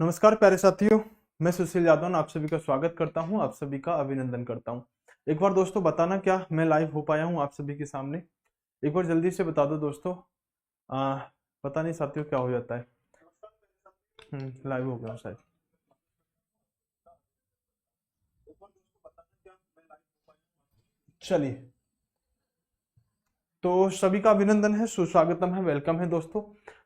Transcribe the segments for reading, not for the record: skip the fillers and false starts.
नमस्कार प्यारे साथियों, मैं सुशील यादव आप सभी का स्वागत करता हूं, आप सभी का अभिनंदन करता हूं। एक बार दोस्तों बताना क्या मैं लाइव हो पाया हूं आप सभी के सामने? एक बार जल्दी से बता दो दोस्तों। आ, पता नहीं साथियों क्या हो जाता है। लाइव हो गया हूं शायद। चलिए, तो सभी का अभिनंदन है, सुस्वागतम है, वेलकम है दोस्तों।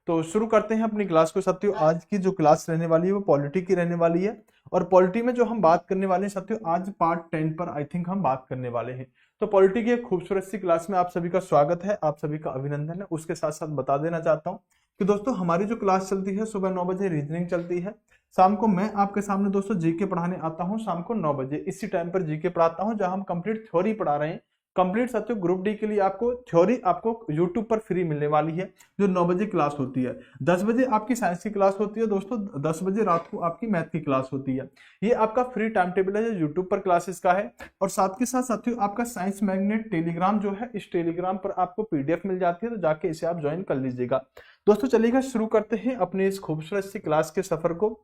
तो शुरू करते हैं अपनी क्लास को साथियों। आज की जो क्लास रहने वाली है वो पॉलिटी की रहने वाली है। और पॉलिटी में जो हम बात करने वाले हैं साथियों, आज पार्ट 10 पर आई थिंक हम बात करने वाले हैं। तो पॉलिटी की एक खूबसूरत सी क्लास में आप सभी का स्वागत है, आप सभी का अभिनंदन है। उसके साथ साथ बता देना चाहता हूँ कि दोस्तों हमारी जो क्लास चलती है सुबह 9 बजे रीजनिंग चलती है। शाम को मैं आपके सामने दोस्तों जीके पढ़ाने आता हूँ, शाम को 9 बजे इसी टाइम पर जीके पढ़ाता हूँ, जहां हम कंप्लीट थ्योरी पढ़ा रहे हैं। कंप्लीट साथियों ग्रुप डी के लिए आपको थ्योरी आपको यूट्यूब पर फ्री मिलने वाली है, जो 9 बजे क्लास होती है। 10 बजे आपकी साइंस की क्लास होती है दोस्तों, 10 बजे रात को आपकी मैथ की क्लास होती है। ये आपका फ्री टाइम टेबल है जो यूट्यूब पर क्लासेस का है। और साथ के साथ साथियों आपका साइंस मैग्नेट टेलीग्राम जो है, इस टेलीग्राम पर आपको पीडीएफ मिल जाती है, तो जाके इसे आप ज्वाइन कर लीजिएगा। दोस्तों चलिएगा शुरू करते हैं अपने इस खूबसूरत सी क्लास के सफर को।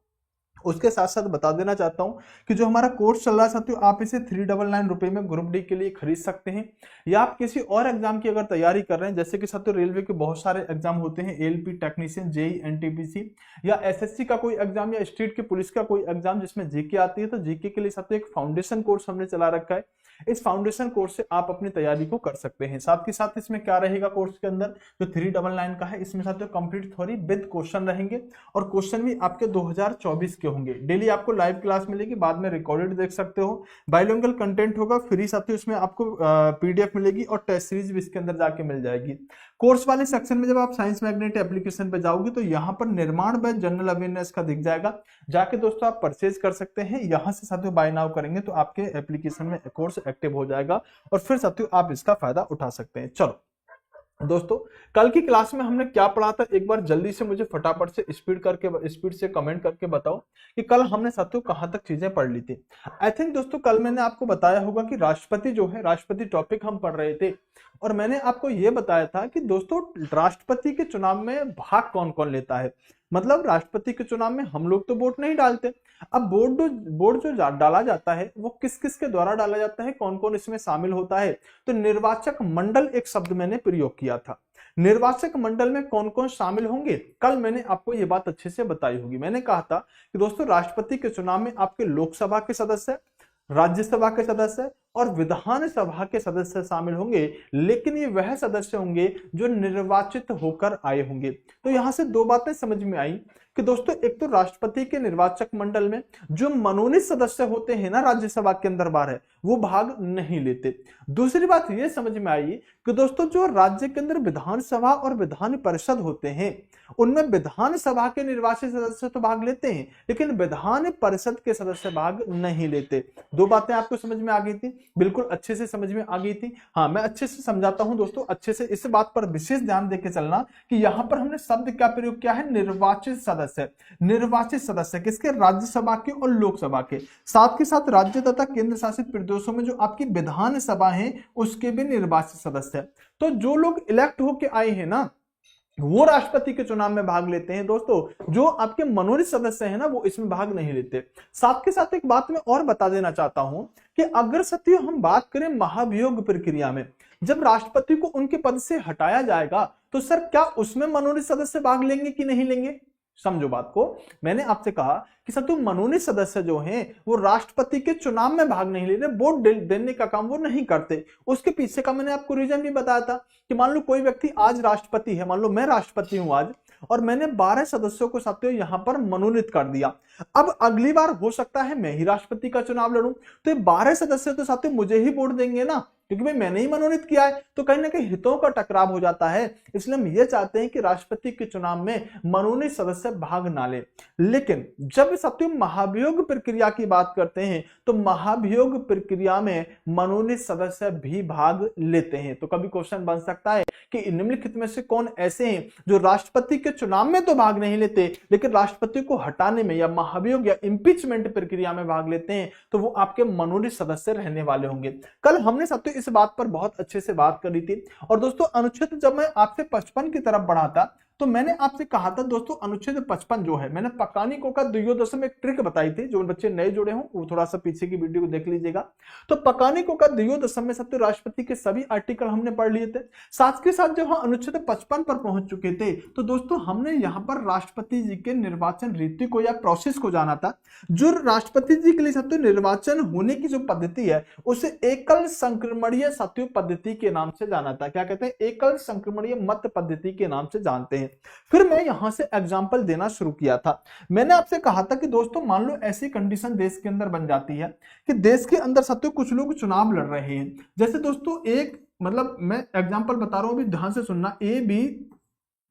उसके साथ साथ बता देना चाहता हूं कि जो हमारा कोर्स चल रहा है साथियों, आप इसे 399 रुपए में ग्रुप डी के लिए खरीद सकते हैं। या आप किसी और एग्जाम की अगर तैयारी कर रहे हैं, जैसे कि साथियों रेलवे के बहुत सारे एग्जाम होते हैं, एलपी टेक्नीशियन, जेई, एनटीपीसी, या एसएससी का कोई एग्जाम, या स्टेट के पुलिस का कोई एग्जाम जिसमें जीके आती है, तो जीके के लिए साथियों एक फाउंडेशन कोर्स हमने चला रखा है। इस फाउंडेशन कोर्स से आप अपनी तैयारी को कर सकते हैं। साथ ही साथ इसमें क्या रहेगा कोर्स के अंदर, जो 399 का है, इसमें साथियों कंप्लीट थ्योरी विद क्वेश्चन रहेंगे। और क्वेश्चन भी आपके 2024 के होंगे। डेली आपको लाइव क्लास मिलेगी, बाद में रिकॉर्डेड देख सकते हो। बाइलिंगुअल कंटेंट होगा फ्री साथियों, इसमें आपको पीडीएफ मिलेगी और टेस्ट सीरीज भी इसके अंदर जाके मिल जाएगी। कोर्स वाले सेक्शन में जब आप साइंस मैग्नेट एप्लीकेशन पे जाओगे तो यहाँ पर निर्माण बैच जनरल अवेयरनेस का दिख जाएगा, जाके दोस्तों आप परचेज कर सकते हैं। यहाँ से साथियों बाय नाउ करेंगे तो आपके एप्लीकेशन में कोर्स एक्टिव हो जाएगा और फिर साथियों आप इसका फायदा उठा सकते हैं। चलो दोस्तों, कल की क्लास में हमने क्या पढ़ा था, एक बार जल्दी से मुझे फटाफट से स्पीड से कमेंट करके बताओ कि कल हमने साथियों कहां तक चीजें पढ़ ली थी। आई थिंक दोस्तों कल मैंने आपको बताया होगा कि राष्ट्रपति जो है, राष्ट्रपति टॉपिक हम पढ़ रहे थे। और मैंने आपको यह बताया था कि दोस्तों राष्ट्रपति के चुनाव में भाग कौन कौन लेता है। मतलब राष्ट्रपति के चुनाव में हम लोग तो वोट नहीं डालते। अब वोट जो डाला जाता है वो किस किस के द्वारा डाला जाता है, कौन कौन इसमें शामिल होता है। तो निर्वाचक मंडल एक शब्द मैंने प्रयोग किया था। निर्वाचक मंडल में कौन कौन शामिल होंगे, कल मैंने आपको यह बात अच्छे से बताई होगी। मैंने कहा था कि दोस्तों राष्ट्रपति के चुनाव में आपके लोकसभा के सदस्य, राज्यसभा के सदस्य और विधानसभा के सदस्य शामिल होंगे, लेकिन ये वह सदस्य होंगे जो निर्वाचित होकर आए होंगे। तो यहां से दो बातें समझ में आई कि दोस्तों एक तो राष्ट्रपति के निर्वाचक मंडल में जो मनोनीत सदस्य होते हैं ना, राज्यसभा के अंदर बाहर है, वो भाग नहीं लेते। दूसरी बात ये समझ में आई कि दोस्तों जो राज्य के अंदर विधानसभा और विधान परिषद होते हैं, उनमें विधानसभा के निर्वाचित सदस्य तो भाग लेते हैं, लेकिन विधान परिषद के सदस्य भाग नहीं लेते। दो बातें आपको समझ में आ गई थी, बिल्कुल अच्छे से समझ में आ गई थी। हाँ, मैं अच्छे से समझाता हूं दोस्तों, अच्छे से इस बात पर विशेष ध्यान देकर चलना कि यहां पर हमने शब्द क्या प्रयोग किया है, निर्वाचित सदस्य। निर्वाचित सदस्य किसके, राज्यसभा के और लोकसभा के। साथ के साथ राज्य तथा केंद्र शासित प्रदेशों में जो आपकी विधानसभा है उसके भी निर्वाचित सदस्य। तो जो लोग इलेक्ट होके आए हैं ना, वो राष्ट्रपति के चुनाव में भाग लेते हैं दोस्तों। जो आपके मनोनीत सदस्य हैं ना, वो इसमें भाग नहीं लेते। साथ के साथ एक बात मैं और बता देना चाहता हूं कि अगर साथियों हम बात करें महाभियोग प्रक्रिया में, जब राष्ट्रपति को उनके पद से हटाया जाएगा तो सर क्या उसमें मनोनीत सदस्य भाग लेंगे कि नहीं लेंगे? समझो बात को। मैंने आपसे कहा कि साथियों मनोनीत सदस्य जो हैं वो राष्ट्रपति के चुनाव में भाग नहीं ले रहे, वोट देने का काम वो नहीं करते। उसके पीछे का मैंने आपको रीजन भी बताया था कि मान लो कोई व्यक्ति आज राष्ट्रपति है, मान लो मैं राष्ट्रपति हूं आज, और मैंने 12 सदस्यों को साथियों यहां पर मनोनीत कर दिया। अब अगली बार हो सकता है मैं ही राष्ट्रपति का चुनाव लड़ूं, तो ये 12 सदस्य तो साथियों मुझे ही वोट देंगे ना, क्योंकि भाई मैंने ही मनोनीत किया है। तो कहीं ना कहीं हितों का टकराव हो जाता है। इसलिए हम ये चाहते हैं कि राष्ट्रपति के चुनाव में मनोनीत सदस्य भाग ना ले। लेकिन जब साथियों महाभियोग प्रक्रिया की बात करते हैं तो महाभियोग प्रक्रिया में मनोनीत सदस्य भी भाग लेते हैं। तो कभी क्वेश्चन बन सकता है कि निम्नलिखित में से कौन ऐसे हैं जो राष्ट्रपति के चुनाव में तो भाग नहीं लेते, लेकिन राष्ट्रपति को हटाने में या महाभियोग या इंपीचमेंट प्रक्रिया में भाग लेते हैं, तो वो आपके मनोनीत सदस्य रहने वाले होंगे। कल हमने साथियों इस बात पर बहुत अच्छे से बात करी थी। और दोस्तों अनुच्छेद जब मैं आपसे 55 की तरफ बढ़ा था तो मैंने आपसे कहा था दोस्तों अनुच्छेद 55 जो है, मैंने पकानिको का द्वियोदशम एक ट्रिक बताई थी, जो बच्चे नए जुड़े हों वो थोड़ा सा पीछे की वीडियो को देख लीजिएगा। तो पकानिको का द्वियोदशम में सत्य राष्ट्रपति के सभी आर्टिकल हमने पढ़ लिए थे। साथ के साथ जब हम अनुच्छेद 55 पर पहुंच चुके थे तो दोस्तों हमने यहाँ पर राष्ट्रपति जी के निर्वाचन रीति को या प्रोसेस को जाना था। जो राष्ट्रपति जी के लिए सत्य निर्वाचन होने की जो पद्धति है उसे एकल संक्रमणीय सत्य पद्धति के नाम से जाना था। क्या कहते हैं? एकल संक्रमणीय मत पद्धति के नाम से जानते हैं। फिर मैं यहां से एग्जांपल देना शुरू किया था। मैंने आपसे कहा था कि दोस्तों मान लो ऐसी कंडीशन देश के अंदर बन जाती है कि देश के अंदर सत्य कुछ लोग चुनाव लड़ रहे हैं। जैसे दोस्तों एक मतलब मैं एग्जांपल बता रहा हूं, अभी ध्यान से सुनना। ए, बी,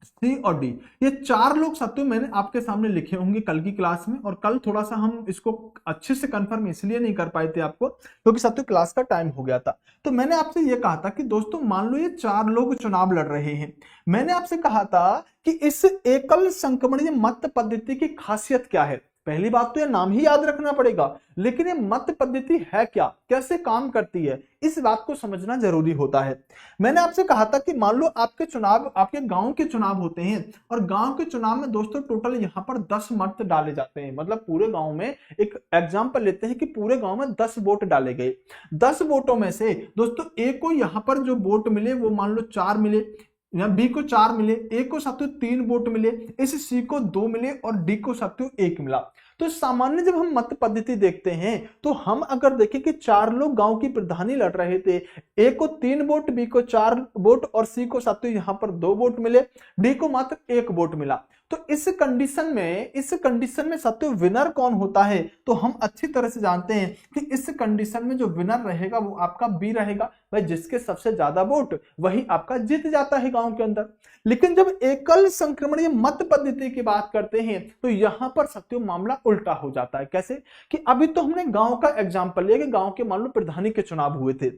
सी और डी, ये चार लोग सत्य मैंने आपके सामने लिखे होंगे कल की क्लास में, और कल थोड़ा सा हम इसको अच्छे से कंफर्म इसलिए नहीं कर पाए थे आपको क्योंकि सत्य क्लास का टाइम हो गया था। तो मैंने आपसे ये कहा था कि दोस्तों मान लो ये चार लोग चुनाव लड़ रहे हैं। मैंने आपसे कहा था कि इस एकल संक्रमणीय मत पद्धति की खासियत क्या है। पहली बात तो ये नाम ही याद रखना पड़ेगा, लेकिन ये मत पद्धति है क्या, कैसे काम करती है, इस बात को समझना जरूरी होता है। मैंने आपसे कहा था कि मान लो आपके चुनाव, आपके गांव के चुनाव होते हैं, और गांव के चुनाव में दोस्तों टोटल यहाँ पर 10 मत डाले जाते हैं। मतलब पूरे गांव में, एक एग्जांपल लेते हैं कि पूरे गांव में 10 वोट डाले गए। 10 वोटों में से दोस्तों ए को यहाँ पर जो वोट मिले वो मान लो 4 मिले, या बी को 4 मिले, ए को साथियों 3 वोट मिले, इस सी को 2 मिले और डी को साथियों 1 मिला। तो सामान्य जब हम मत पद्धति देखते हैं तो हम अगर देखें कि 4 लोग गांव की प्रधानी लड़ रहे थे, ए को 3 वोट, बी को 4 वोट और सी को साथियों यहां पर 2 वोट मिले, डी को मात्र 1 वोट मिला। तो इस कंडीशन में साथियों विनर कौन होता है, तो हम अच्छी तरह से जानते हैं कि इस कंडीशन में जो विनर रहेगा वो आपका बी रहेगा। भाई जिसके सबसे ज्यादा वोट वही आपका जीत जाता है गांव के अंदर। लेकिन जब एकल संक्रमणीय मत पद्धति की बात करते हैं तो यहां पर साथियों मामला उल्टा हो जाता है। कैसे? कि अभी तो हमने गांव का एग्जांपल लिया कि गांव के मान लो प्रधानी के चुनाव हुए थे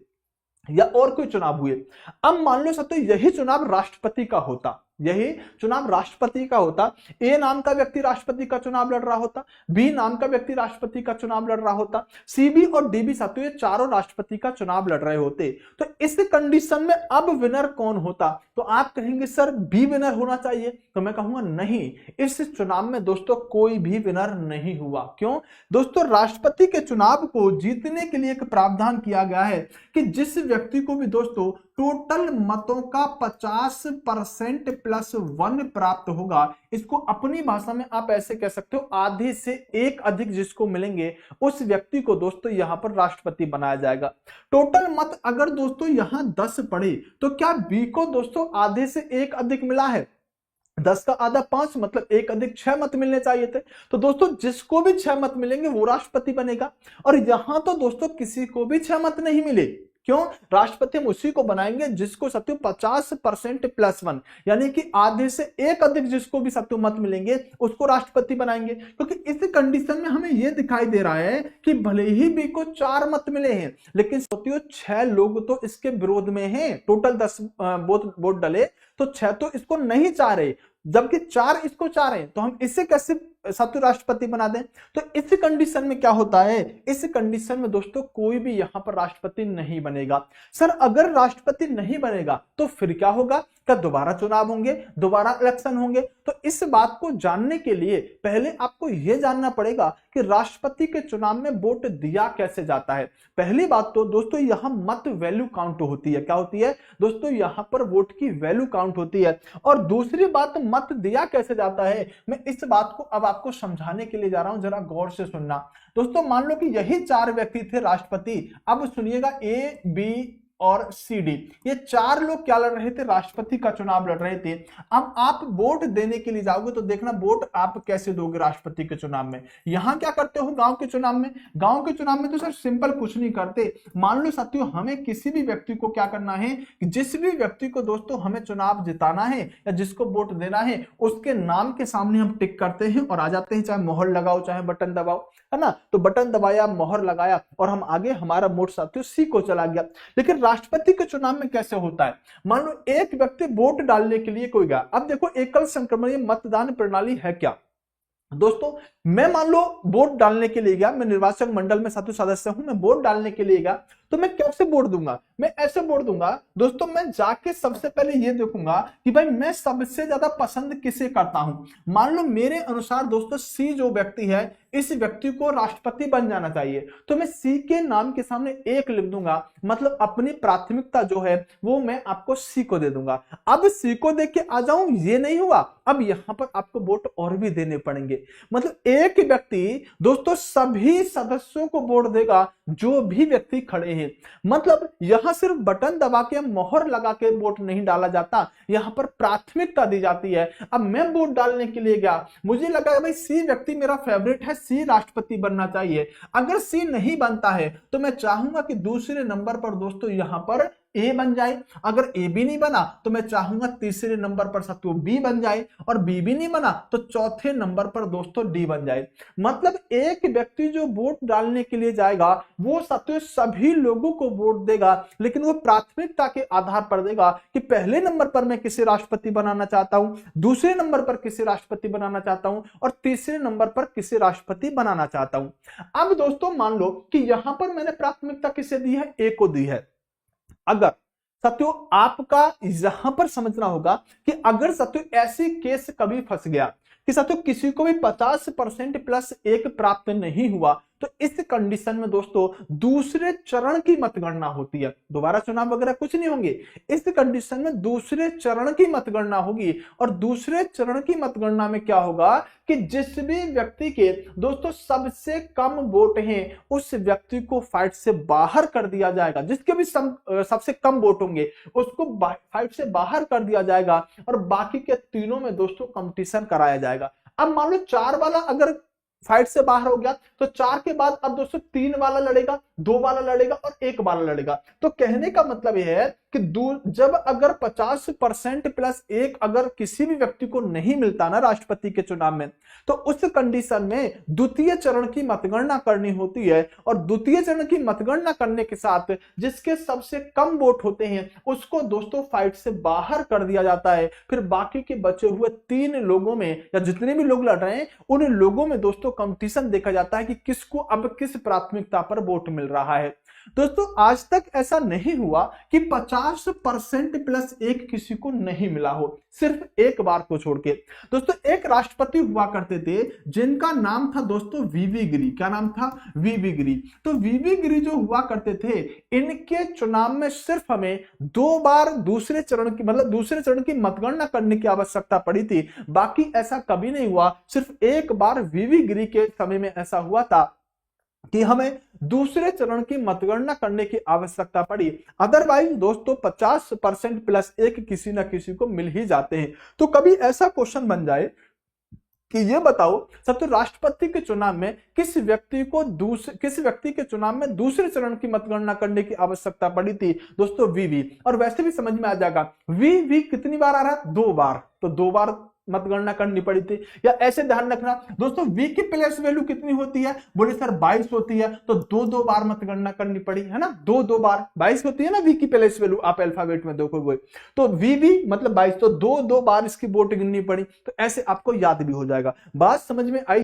या और कोई चुनाव हुए। अब मान लो साथियों यही चुनाव राष्ट्रपति का होता, यही चुनाव राष्ट्रपति का होता। ए नाम का व्यक्ति राष्ट्रपति का चुनाव लड़ रहा होता, बी नाम का व्यक्ति राष्ट्रपति का चुनाव लड़ रहा होता, सी, बी और डी भी साथियों ये चारों राष्ट्रपति का चुनाव लड़ रहे होते। तो इस कंडीशन में अब विनर कौन होता? तो आप कहेंगे सर बी विनर होना चाहिए। तो मैं कहूंगा नहीं, इस चुनाव में दोस्तों कोई भी विनर नहीं हुआ। क्यों? दोस्तों राष्ट्रपति के चुनाव को जीतने के लिए एक प्रावधान किया गया है कि जिस व्यक्ति को भी दोस्तों टोटल मतों का 50% प्लस 1 प्राप्त होगा, इसको अपनी भाषा में आप ऐसे कह सकते हो आधे से एक अधिक जिसको मिलेंगे उस व्यक्ति को दोस्तों यहां पर राष्ट्रपति बनाया जाएगा। टोटल मत अगर दोस्तों यहां 10 पड़े तो क्या बी को दोस्तों आधे से एक अधिक मिला है? 10 का आधा 5, मतलब 1 अधिक 6 मत मिलने चाहिए थे। तो दोस्तों जिसको भी 6 मत मिलेंगे वो राष्ट्रपति बनेगा। और यहां तो दोस्तों किसी को भी 6 मत नहीं मिले। क्यों? राष्ट्रपति हम उसी को बनाएंगे जिसको सत्य 50% प्लस 1, यानी कि आधे से एक अधिक जिसको भी सत्य मत मिलेंगे उसको राष्ट्रपति बनाएंगे। क्योंकि इस कंडीशन में हमें यह दिखाई दे रहा है कि भले ही बी को 4 मत मिले हैं लेकिन सत्य 6 लोग तो इसके विरोध में हैं। टोटल 10 वोट डले तो 6 तो इसको नहीं चाह रहे, जबकि 4 इसको चाह रहे हैं। तो हम इसे कैसे सत्य राष्ट्रपति बना दें? तो इस कंडीशन में क्या होता है? इस कंडीशन में दोस्तों कोई भी यहां पर राष्ट्रपति नहीं बनेगा। सर अगर राष्ट्रपति नहीं बनेगा तो फिर क्या होगा? क्या दोबारा चुनाव होंगे, दोबारा इलेक्शन होंगे? तो इस बात को जानने के लिए पहले आपको यह जानना पड़ेगा कि राष्ट्रपति के चुनाव में वोट दिया कैसे जाता है। पहली बात तो दोस्तों यहां मत वैल्यू काउंट होती है। क्या होती है दोस्तों? यहां पर वोट की वैल्यू काउंट होती है। और दूसरी बात मत दिया कैसे जाता है, मैं इस बात को अब आपको समझाने के लिए जा रहा हूं, जरा गौर से सुनना। दोस्तों मान लो कि यही 4 व्यक्ति थे राष्ट्रपति। अब सुनिएगा, ए, बी और सी, डी, ये 4 लोग क्या लड़ रहे थे? राष्ट्रपति का चुनाव लड़ रहे थे। अब आप वोट देने के लिए जाओगे तो देखना वोट आप कैसे दोगे राष्ट्रपति के चुनाव में। यहां क्या करते हो गांव के चुनाव में? गांव के चुनाव में तो सर सिंपल कुछ नहीं करते। मान लो साथियों हमें किसी भी व्यक्ति को क्या करना है कि जिस भी व्यक्ति को दोस्तों हमें चुनाव जिताना है या जिसको वोट देना है उसके नाम के सामने हम टिक करते हैं और आ जाते हैं। चाहे मोहर लगाओ चाहे बटन दबाओ, है ना? तो बटन दबाया, मोहर लगाया और हम आगे, हमारा वोट साथियों सी को चला गया। लेकिन राष्ट्रपति के चुनाव में कैसे होता है? मान लो एक व्यक्ति वोट डालने के लिए कोई गया। अब देखो एकल संक्रमणीय मतदान प्रणाली है क्या दोस्तों? मैं मान लो वोट डालने के लिए गया, मैं निर्वाचक मंडल में साथियों सदस्य हूं, मैं वोट डालने के लिए गया। तो मैं कैसे वोट दूंगा? मैं ऐसे वोट दूंगा दोस्तों, मैं जाके सबसे पहले ये देखूंगा कि भाई मैं सबसे ज्यादा पसंद किसे करता हूं। मान लो मेरे अनुसार दोस्तों सी जो व्यक्ति है, इस व्यक्ति को राष्ट्रपति बन जाना चाहिए, तो मैं सी के नाम के सामने एक लिख दूंगा, मतलब अपनी प्राथमिकता जो है वो मैं आपको सी को दे दूंगा। अब सी को देख के आ जाऊं, ये नहीं हुआ, अब यहां पर आपको वोट और भी देने पड़ेंगे। मतलब एक व्यक्ति दोस्तों सभी सदस्यों को वोट देगा जो भी व्यक्ति खड़े हैं। मतलब यहां सिर्फ बटन दबा के मोहर लगा के वोट नहीं डाला जाता, यहां पर प्राथमिकता दी जाती है। अब मैं वोट डालने के लिए गया, मुझे लगा भाई सी व्यक्ति मेरा फेवरेट है, सी राष्ट्रपति बनना चाहिए। अगर सी नहीं बनता है तो मैं चाहूंगा कि दूसरे नंबर पर दोस्तों यहां पर ए बन जाए। अगर ए भी नहीं बना तो मैं चाहूंगा तीसरे नंबर पर साथियों बी बन जाए, और बी भी नहीं बना तो चौथे नंबर पर दोस्तों डी बन जाए। मतलब एक व्यक्ति जो वोट डालने के लिए जाएगा वो साथियों सभी लोगों को वोट देगा, लेकिन वो प्राथमिकता के आधार पर देगा कि पहले नंबर पर मैं किसे राष्ट्रपति बनाना चाहता हूं, दूसरे नंबर पर किसे राष्ट्रपति बनाना चाहता हूं, और तीसरे नंबर पर किसे राष्ट्रपति बनाना चाहता हूं। अब दोस्तों मान लो कि यहां पर मैंने प्राथमिकता किसे दी है? ए को दी है। अगर साथियों आपका यहां पर समझना होगा कि अगर साथियों ऐसी केस कभी फंस गया कि साथियों किसी को भी 50% प्लस एक प्राप्त नहीं हुआ, तो इस कंडीशन में दोस्तों दूसरे चरण की मतगणना होती है। दोबारा चुनाव वगैरह कुछ नहीं होंगे, इस कंडीशन में दूसरे चरण की मतगणना होगी। और दूसरे चरण की मतगणना में क्या होगा कि जिस भी व्यक्ति के दोस्तों सबसे कम वोट हैं उस व्यक्ति को फाइट से बाहर कर दिया जाएगा। जिसके भी सबसे कम वोट होंगे उसको फाइट से बाहर कर दिया जाएगा, और बाकी के तीनों में दोस्तों कंपटीशन कराया जाएगा। अब मान लो 4 वाला अगर फाइट से बाहर हो गया तो 4 के बाद अब दोस्तों 3 वाला लड़ेगा, 2 वाला लड़ेगा और 1 वाला लड़ेगा। तो कहने का मतलब यह है कि जब अगर 50% प्लस 1 अगर किसी भी व्यक्ति को नहीं मिलता ना राष्ट्रपति के चुनाव में, तो उस कंडीशन में द्वितीय चरण की मतगणना करनी होती है। और द्वितीय चरण की मतगणना करने के साथ जिसके सबसे कम वोट होते हैं उसको दोस्तों फाइट से बाहर कर दिया जाता है। फिर बाकी के बचे हुए 3 लोगों में या जितने भी लोग लड़ रहे हैं उन लोगों में दोस्तों कंपटीशन देखा जाता है कि किसको अब किस प्राथमिकता पर वोट मिल रहा है। दोस्तों आज तक ऐसा नहीं हुआ कि 50% प्लस 1 किसी को नहीं मिला हो, सिर्फ एक बार को छोड़ के। दोस्तों एक राष्ट्रपति हुआ करते थे जिनका नाम था दोस्तों वीवी गिरी। क्या नाम था? वीवी गिरी। तो वीवी गिरी जो हुआ करते थे, इनके चुनाव में सिर्फ हमें 2 बार दूसरे चरण की मतलब दूसरे चरण की मतगणना करने की आवश्यकता पड़ी थी। बाकी ऐसा कभी नहीं हुआ, सिर्फ एक बार वीवी गिरी के समय में ऐसा हुआ था कि हमें दूसरे चरण की मतगणना करने की आवश्यकता पड़ी। अदरवाइज दोस्तों 50% प्लस 1 किसी ना किसी को मिल ही जाते हैं। तो कभी ऐसा क्वेश्चन बन जाए कि ये बताओ सब तो राष्ट्रपति के चुनाव में किस व्यक्ति के चुनाव में दूसरे चरण की मतगणना करने की आवश्यकता पड़ी थी? दोस्तों वीवी। और वैसे भी समझ में आ जाएगा वी कितनी बार आ रहा है? 2 बार। तो 2 बार मतगणना करनी पड़ी थी। या ऐसे ध्यान रखना दोस्तों वी की प्लेस वैल्यू कितनी होती है? बोले सर 22 होती है, तो 2 बार मतगणना करनी पड़ी है ना। 2 बार 22 होती है ना वी की प्लेस वैल्यू, आप अल्फाबेट में देखोगे तो वी मतलब 22, तो 2 बार इसकी वोट गिननी पड़ी। तो ऐसे आपको याद भी हो जाएगा। बात समझ में आई?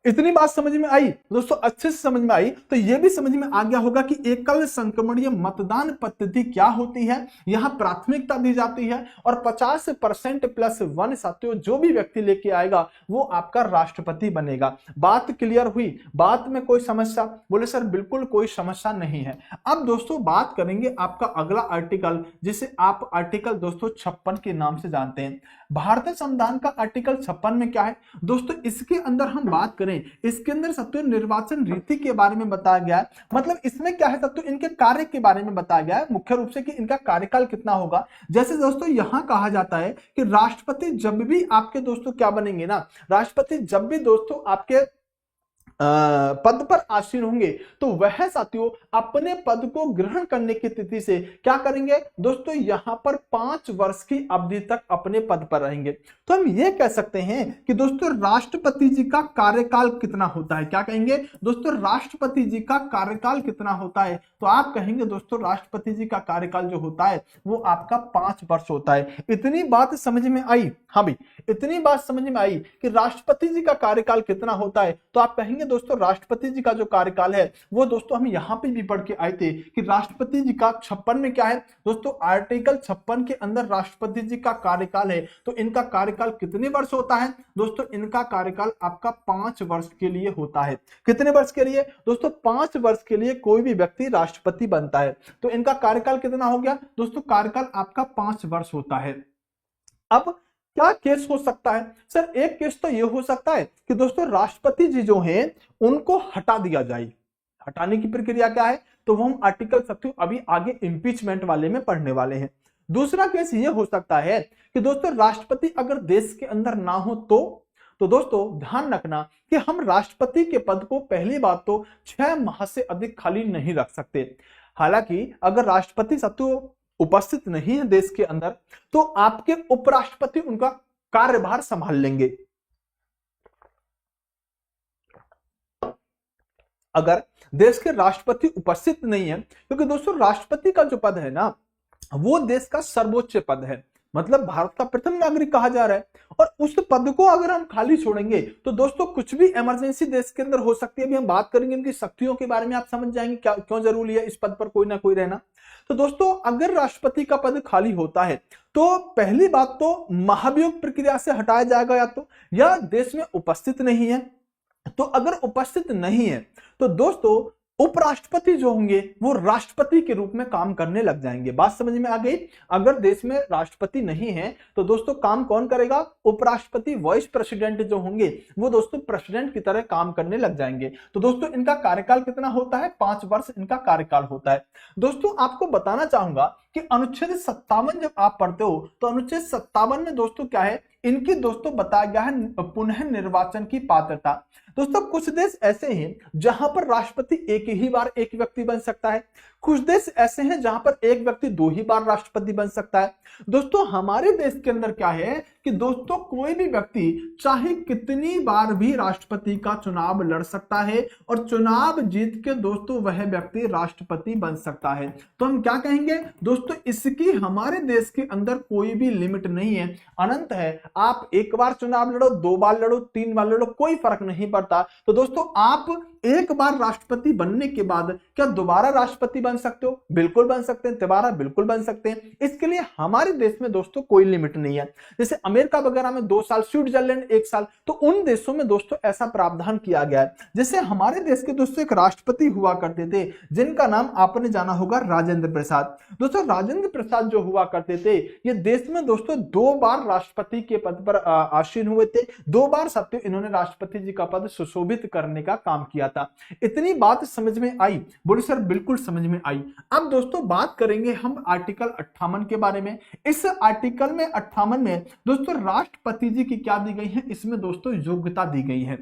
इतनी बात समझ में आई दोस्तों? अच्छे से समझ में आई तो यह भी समझ में आ गया होगा कि एकल संक्रमणीय मतदान पद्धति क्या होती है, यहां प्राथमिकता दी जाती है, और 50% प्लस 1 साथियों जो भी व्यक्ति लेके आएगा वो आपका राष्ट्रपति बनेगा। बात क्लियर हुई? बात में कोई समस्या? बोले सर बिल्कुल कोई समस्या नहीं है। अब दोस्तों बात करेंगे आपका अगला आर्टिकल, जिसे आप आर्टिकल दोस्तों 56 के नाम से जानते हैं। भारतीय संविधान का आर्टिकल 56 में क्या है दोस्तों? इसके अंदर हम बात करें, इसके अंदर साथियों निर्वाचन रीति के बारे में बताया गया है। मतलब इसमें क्या है साथियों? इनके कार्य के बारे में बताया गया है मुख्य रूप से कि इनका कार्यकाल कितना होगा। जैसे दोस्तों यहां कहा जाता है कि राष्ट्रपति जब भी आपके दोस्तों क्या बनेंगे ना, राष्ट्रपति जब भी दोस्तों आपके पद पर आसीन होंगे तो वह साथियों अपने पद को ग्रहण करने की तिथि से क्या करेंगे दोस्तों? यहां पर 5 वर्ष की अवधि तक अपने पद पर रहेंगे। तो हम ये कह सकते हैं कि दोस्तों राष्ट्रपति जी का कार्यकाल कितना होता है? क्या कहेंगे दोस्तों? राष्ट्रपति जी का कार्यकाल कितना होता है? तो आप कहेंगे दोस्तों राष्ट्रपति जी का कार्यकाल जो होता है वो आपका 5 वर्ष होता है। इतनी बात समझ में आई? हाँ भाई, इतनी बात समझ में आई कि राष्ट्रपति जी का कार्यकाल कितना होता है। तो आप कहेंगे कहेंगे दोस्तों राष्ट्रपति जी का जो कार्यकाल है वो दोस्तों हम यहाँ पे भी पढ़ के आए थे कि राष्ट्रपति जी का 56 में क्या है दोस्तों, आर्टिकल 56 के अंदर राष्ट्रपति जी का कार्यकाल है। तो इनका कार्यकाल कितने वर्ष होता है दोस्तों, इनका कार्यकाल आपका 5 वर्ष के लिए होता है। कितने वर्ष के लिए दोस्तों, 5 वर्ष के लिए कोई भी व्यक्ति राष्ट्रपति बनता है। तो इनका कार्यकाल कितना हो गया दोस्तों, कार्यकाल आपका 5 वर्ष होता है। अब क्या केस हो सकता है सर, एक केस तो यह हो सकता है कि दोस्तों राष्ट्रपति जी जो हैं उनको हटा दिया जाए। हटाने की प्रक्रिया क्या है तो वो हम आर्टिकल 37 अभी आगे इंपीचमेंट वाले में पढ़ने वाले हैं। दूसरा केस ये हो सकता है कि दोस्तों राष्ट्रपति अगर देश के अंदर ना हो तो दोस्तों ध्यान रखना कि हम राष्ट्रपति के पद को पहली बात तो 6 माह से अधिक खाली नहीं रख सकते। हालांकि अगर राष्ट्रपति सत्व उपस्थित नहीं है देश के अंदर तो आपके उपराष्ट्रपति उनका कार्यभार संभाल लेंगे। अगर देश के राष्ट्रपति उपस्थित नहीं है, क्योंकि दोस्तों राष्ट्रपति का जो पद है ना वो देश का सर्वोच्च पद है, मतलब भारत का प्रथम नागरिक कहा जा रहा है। और उस पद को अगर हम खाली छोड़ेंगे तो दोस्तों कुछ भी इमरजेंसी देश के अंदर हो सकती है। अभी हम बात करेंगे इनकी शक्तियों के बारे में, आप समझ जाएंगे क्या क्यों जरूरी है इस पद पर कोई ना कोई रहना। तो दोस्तों अगर राष्ट्रपति का पद खाली होता है तो पहली बात तो महाभियोग प्रक्रिया से हटाया जाएगा, या देश में उपस्थित नहीं है। तो अगर उपस्थित नहीं है तो दोस्तों उपराष्ट्रपति जो होंगे वो राष्ट्रपति के रूप में काम करने लग जाएंगे। बात समझ में आ गई। अगर देश में राष्ट्रपति नहीं है तो दोस्तों काम कौन करेगा, उपराष्ट्रपति वाइस प्रेसिडेंट जो होंगे वो दोस्तों प्रेसिडेंट की तरह काम करने लग जाएंगे। तो दोस्तों इनका कार्यकाल कितना होता है, 5 वर्ष इनका कार्यकाल होता है। दोस्तों आपको बताना चाहूंगा कि अनुच्छेद 57 जब आप पढ़ते हो तो अनुच्छेद 57 में दोस्तों क्या है, इनकी दोस्तों बताया गया है पुनः निर्वाचन की पात्रता। दोस्तों कुछ देश ऐसे हैं जहां पर राष्ट्रपति एक ही बार एक व्यक्ति बन सकता है, कुछ देश ऐसे हैं जहां पर एक व्यक्ति 2 ही बार राष्ट्रपति बन सकता है। दोस्तों हमारे देश के अंदर क्या है कि दोस्तों कोई भी व्यक्ति चाहे कितनी बार भी राष्ट्रपति का चुनाव लड़ सकता है और चुनाव जीत के दोस्तों वह व्यक्ति राष्ट्रपति बन सकता है। तो हम क्या कहेंगे दोस्तों, इसकी हमारे देश के अंदर कोई भी लिमिट नहीं है, अनंत है। आप 1 बार चुनाव लड़ो, 2 बार लड़ो, 3 बार लड़ो, कोई फर्क नहीं पड़ता। तो दोस्तों आप एक बार राष्ट्रपति बनने के बाद क्या दोबारा राष्ट्रपति बन सकते हो, बिल्कुल बन सकते हैं, दोबारा बिल्कुल बन सकते हैं। इसके लिए हमारे देश में दोस्तों कोई लिमिट नहीं है। जैसे अमेरिका वगैरह में 2 साल, स्विट्जरलैंड 1 साल, तो उन देशों में दोस्तों ऐसा प्रावधान किया गया है। जैसे हमारे देश के दोस्तों एक राष्ट्रपति हुआ करते थे जिनका नाम आपने जाना होगा राजेंद्र प्रसाद। दोस्तों राजेंद्र प्रसाद जो हुआ करते थे ये देश में दोस्तों 2 बार राष्ट्रपति के पद पर आसीन हुए थे, 2 बार सत्य इन्होंने राष्ट्रपति जी का पद सुशोभित करने का काम किया था। इतनी बात समझ में आई? बोले सर बिल्कुल समझ में आई। अब दोस्तों बात करेंगे हम आर्टिकल 58 के बारे में। इस आर्टिकल में 58 में दोस्तों राष्ट्रपति जी की क्या दी गई है, इसमें दोस्तों योग्यता दी गई है।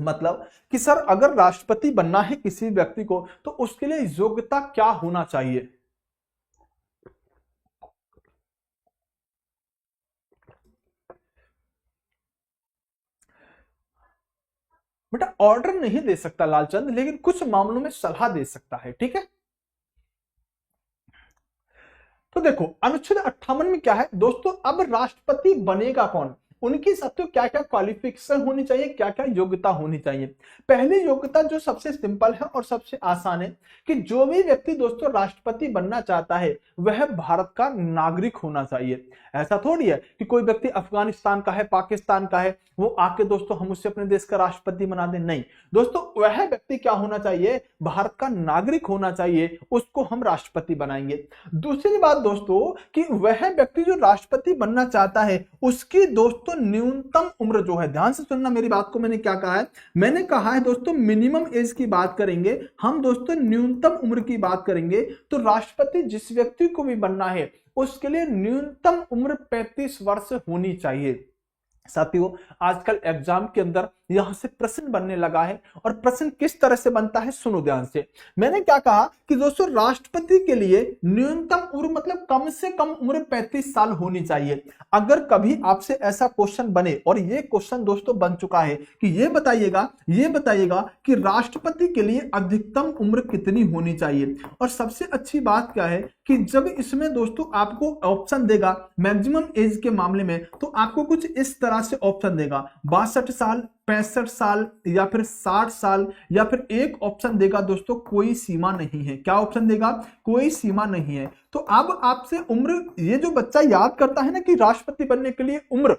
मतलब कि सर अगर राष्ट्रपति बनना है किसी व्यक्ति को तो उसके लिए योग्यता क्या होना चाहिए। बेटा ऑर्डर नहीं दे सकता लालचंद, लेकिन कुछ मामलों में सलाह दे सकता है, ठीक है। तो देखो अनुच्छेद 58 में क्या है दोस्तों, अब राष्ट्रपति बनेगा कौन, उनकी सत्य क्या क्या क्वालिफिकेशन होनी चाहिए, क्या क्या योग्यता होनी चाहिए। पहली योग्यता जो सबसे सिंपल है और सबसे आसान है कि जो भी व्यक्ति दोस्तों राष्ट्रपति बनना चाहता है वह भारत का नागरिक होना चाहिए। ऐसा थोड़ी है कि कोई व्यक्ति अफगानिस्तान का है, पाकिस्तान का है, वो आके दोस्तों हम उससे अपने देश का राष्ट्रपति बना दें, नहीं दोस्तों, वह व्यक्ति क्या होना चाहिए, भारत का नागरिक होना चाहिए, उसको हम राष्ट्रपति बनाएंगे। दूसरी बात दोस्तों कि वह व्यक्ति जो राष्ट्रपति बनना चाहता है उसकी दोस्तों न्यूनतम उम्र जो है, ध्यान से सुनना मेरी बात को, मैंने क्या कहा है, मैंने कहा है दोस्तों मिनिमम एज की बात करेंगे हम दोस्तों, न्यूनतम उम्र की बात करेंगे तो राष्ट्रपति जिस व्यक्ति को भी बनना है उसके लिए न्यूनतम उम्र 35 वर्ष होनी चाहिए। साथियों आजकल एग्जाम के अंदर यहां से प्रश्न बनने लगा है, और प्रश्न किस तरह से बनता है सुनो ध्यान से। मैंने क्या कहा कि दोस्तों राष्ट्रपति के लिए न्यूनतम उम्र मतलब कम से कम उम्र 35 साल होनी चाहिए। अगर कभी आपसे ऐसा क्वेश्चन बने, और ये क्वेश्चन दोस्तों बन चुका है कि ये बताइएगा कि राष्ट्रपति के लिए अधिकतम उम्र कितनी होनी चाहिए, और सबसे अच्छी बात क्या है कि जब इसमें दोस्तों आपको ऑप्शन देगा मैक्सिमम एज के मामले में, तो आपको कुछ इस तरह से ऑप्शन देगा 62 साल, 65 साल या फिर 60 साल, या फिर एक ऑप्शन देगा दोस्तों कोई सीमा नहीं है। क्या ऑप्शन देगा? कोई सीमा नहीं है। तो अब आपसे उम्र, ये जो बच्चा याद करता है ना कि राष्ट्रपति बनने के लिए उम्र,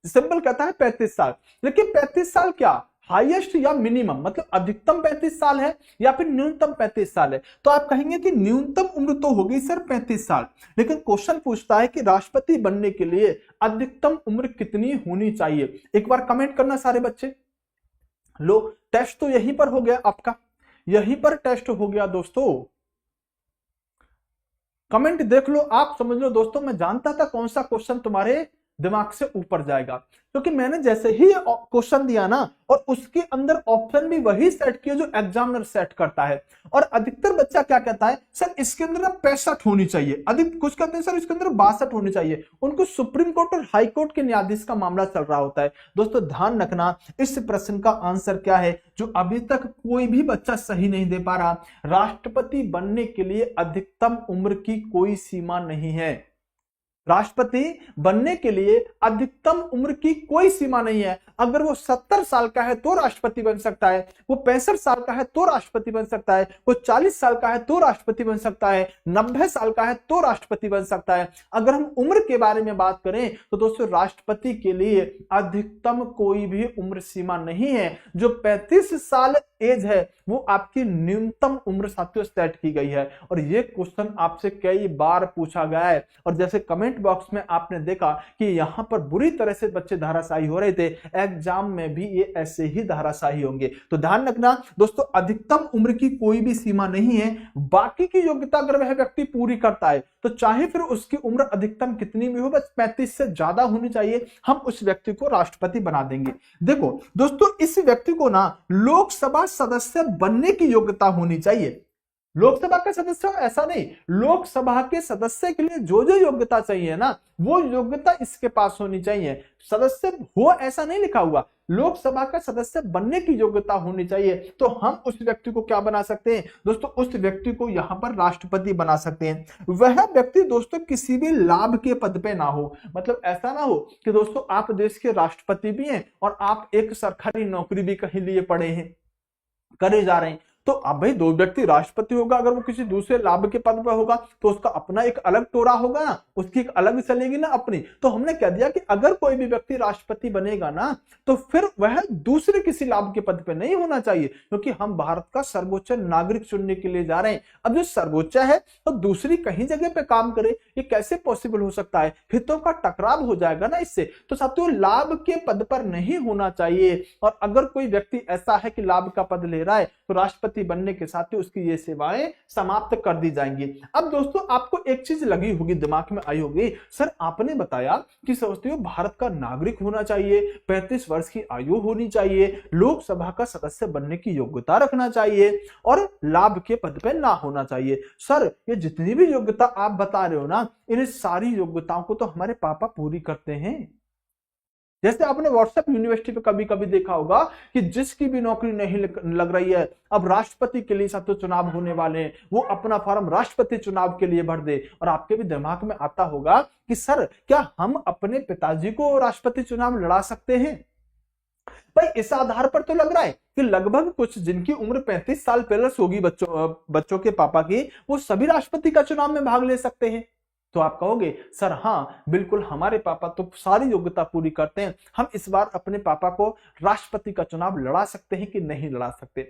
सिंपल कहता है 35 साल, लेकिन 35 साल क्या हाईएस्ट या मिनिमम, मतलब अधिकतम 35 साल है या फिर न्यूनतम 35 साल है? तो आप कहेंगे कि न्यूनतम उम्र तो होगी सर 35 साल, लेकिन क्वेश्चन पूछता है कि राष्ट्रपति बनने के लिए अधिकतम उम्र कितनी होनी चाहिए। एक बार कमेंट करना सारे बच्चे। लो, टेस्ट तो यहीं पर हो गया आपका, यहीं पर टेस्ट हो गया दोस्तों। कमेंट देख लो, आप समझ लो दोस्तों। मैं जानता था कौन सा क्वेश्चन तुम्हारे दिमाग से ऊपर जाएगा, क्योंकि मैंने जैसे ही क्वेश्चन दिया ना और उसके अंदर ऑप्शन भी वही सेट किया जो एग्जामिनर सेट करता है। और अधिकतर बच्चा क्या कहता है, सर इसके अंदर 65 होनी चाहिए, अधिक कुछ कहते हैं सर इसके अंदर 62 होनी चाहिए। उनको सुप्रीम कोर्ट और हाई कोर्ट के न्यायाधीश का मामला चल रहा होता है। दोस्तों ध्यान रखना, इस प्रश्न का आंसर क्या है जो अभी तक कोई भी बच्चा सही नहीं दे पा रहा। राष्ट्रपति बनने के लिए अधिकतम उम्र की कोई सीमा नहीं है। राष्ट्रपति बनने के लिए अधिकतम उम्र की कोई सीमा नहीं है। अगर वो 70 साल का है तो राष्ट्रपति बन सकता है, वो 65 साल का है तो राष्ट्रपति बन सकता है, वो 40 साल का है तो राष्ट्रपति बन सकता है, 90 साल का है तो राष्ट्रपति बन सकता है। अगर हम उम्र के बारे में बात करें तो दोस्तों राष्ट्रपति के लिए अधिकतम कोई भी उम्र सीमा नहीं है। जो 35 साल एज है वो आपकी न्यूनतम उम्र साथियों सेट की गई है। और ये क्वेश्चन आपसे कई बार पूछा गया है, और जैसे कमेंट बॉक्स में आपने देखा कि यहां पर बुरी तरह से बच्चे धाराशायी हो रहे थे, एग्जाम में भी ये ऐसे ही धाराशायी होंगे। तो ध्यान रखना दोस्तों, अधिकतम उम्र की कोई भी सीमा नहीं है। बाकी की योग्यता अगर वह व्यक्ति पूरी करता है तो चाहे फिर उसकी उम्र अधिकतम कितनी भी हो, बस 35 से ज्यादा होनी चाहिए, हम उस व्यक्ति को राष्ट्रपति बना देंगे। देखो दोस्तों, इस व्यक्ति को ना लोकसभा सदस्य बनने की योग्यता होनी चाहिए। लोकसभा का सदस्य ऐसा नहीं, लोकसभा के सदस्य के लिए जो जो योग्यता चाहिए ना वो योग्यता इसके पास होनी चाहिए। सदस्य हो ऐसा नहीं लिखा हुआ, लोकसभा का सदस्य बनने की योग्यता होनी चाहिए। तो हम उस व्यक्ति को क्या बना सकते हैं दोस्तों? उस व्यक्ति को यहां पर राष्ट्रपति बना सकते हैं। वह व्यक्ति दोस्तों किसी भी लाभ के पद पे ना हो, मतलब ऐसा ना हो कि दोस्तों आप देश के राष्ट्रपति भी हैं और आप एक सरकारी नौकरी भी कहीं लिए पड़े हैं, करे जा रहे हैं। तो अब भाई दो व्यक्ति राष्ट्रपति होगा, अगर वो किसी दूसरे लाभ के पद पर होगा तो उसका अपना एक अलग टोरा होगा ना, उसकी एक अलग चलेगी ना अपनी। तो हमने कह दिया कि अगर कोई भी व्यक्ति राष्ट्रपति बनेगा ना तो फिर वह दूसरे किसी लाभ के पद पर नहीं होना चाहिए, क्योंकि हम भारत का सर्वोच्च नागरिक चुनने के लिए जा रहे हैं। अब जो सर्वोच्च है तो दूसरी कहीं जगह पे काम करे, ये कैसे पॉसिबल हो सकता है? हितों का टकराव हो जाएगा ना इससे। तो साथियों लाभ के पद पर नहीं होना चाहिए। और अगर कोई व्यक्ति ऐसा है कि लाभ का पद ले रहा है तो राष्ट्रपति बनने के साथ ही उसकी ये सेवाएं समाप्त कर दी जाएंगी। अब दोस्तों आपको एक चीज लगी होगी, दिमाग में आई होगी, सर आपने बताया कि समझते हो भारत का नागरिक होना चाहिए, 35 वर्ष की आयु होनी चाहिए, लोकसभा का सदस्य बनने की योग्यता रखना चाहिए और लाभ के पद पर ना होना चाहिए। सर ये जितनी भी योग्यता आप बता रहे हो ना, इन सारी योग्यताओं को तो हमारे पापा पूरी करते हैं। जैसे आपने व्हाट्सएप यूनिवर्सिटी पे कभी कभी देखा होगा कि जिसकी भी नौकरी नहीं लग रही है, अब राष्ट्रपति के लिए सब तो चुनाव होने वाले हैं, वो अपना फॉर्म राष्ट्रपति चुनाव के लिए भर दे। और आपके भी दिमाग में आता होगा कि सर क्या हम अपने पिताजी को राष्ट्रपति चुनाव लड़ा सकते हैं? भाई इस आधार पर तो लग रहा है कि लगभग कुछ जिनकी उम्र 35 साल प्लस होगी बच्चों के पापा की, वो सभी राष्ट्रपति का चुनाव में भाग ले सकते हैं। तो आप कहोगे सर हाँ बिल्कुल हमारे पापा तो सारी योग्यता पूरी करते हैं, हम इस बार अपने पापा को राष्ट्रपति का चुनाव लड़ा सकते हैं कि नहीं लड़ा सकते?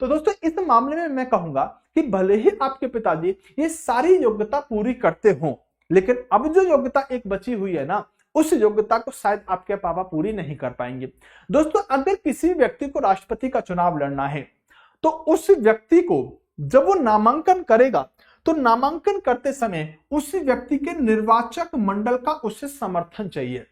तो दोस्तों इस मामले में मैं कहूंगा कि भले ही आपके पिताजी ये सारी योग्यता पूरी करते हों, लेकिन अब जो योग्यता एक बची हुई है ना, उस योग्यता को शायद आपके पापा पूरी नहीं कर पाएंगे। दोस्तों अगर किसी व्यक्ति को राष्ट्रपति का चुनाव लड़ना है तो उस व्यक्ति को जब वो नामांकन करेगा तो नामांकन करते समय उस व्यक्ति के निर्वाचक मंडल का उससे समर्थन चाहिए।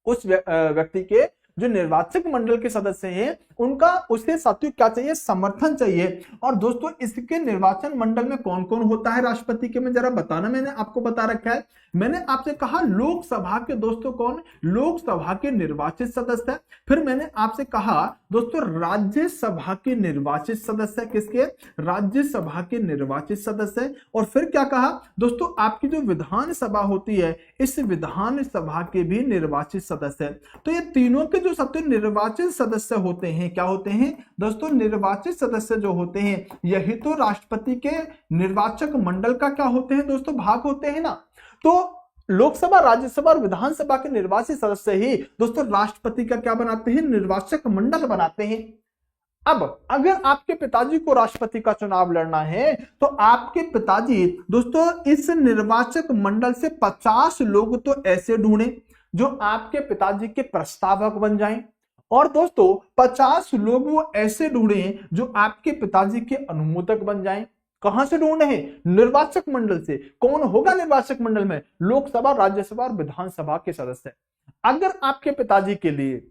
उस व्यक्ति के जो निर्वाचक मंडल के सदस्य हैं उनका उसके साथियों क्या चाहिए? समर्थन चाहिए। और दोस्तों इसके निर्वाचन मंडल में कौन कौन होता है राष्ट्रपति के, में जरा बताना, मैंने आपको बता रखा है। मैंने आपसे कहा लोकसभा के दोस्तों कौन? लोकसभा के निर्वाचित सदस्य। फिर मैंने आपसे कहा दोस्तों राज्यसभा के निर्वाचित सदस्य, किसके? राज्यसभा के निर्वाचित सदस्य। और फिर क्या कहा दोस्तों? आपकी जो विधानसभा होती है इस विधानसभा के भी निर्वाचित सदस्य। तो ये तीनों के जो साथियों निर्वाचित सदस्य होते हैं, क्या होते हैं दोस्तों, निर्वाचित सदस्य जो होते हैं यही तो राष्ट्रपति के निर्वाचक मंडल का क्या होते हैं दोस्तों, भाग होते हैं ना। तो लोकसभा, राज्यसभा और विधानसभा के निर्वाचित सदस्य ही दोस्तों राष्ट्रपति का क्या बनाते हैं, निर्वाचक मंडल बनाते हैं। अब अगर आपके पिताजी को राष्ट्रपति का चुनाव लड़ना है तो आपके पिताजी दोस्तों इस निर्वाचक मंडल से 50 लोग तो ऐसे ढूंढे जो आपके पिताजी के प्रस्तावक बन जाएं, और दोस्तों 50 लोग वो ऐसे ढूंढे जो आपके पिताजी के अनुमोदक बन जाएं। कहां से ढूंढे हैं, निर्वाचक मंडल से। कौन होगा निर्वाचक मंडल में, लोकसभा, राज्यसभा और विधानसभा के सदस्य। अगर आपके पिताजी के लिए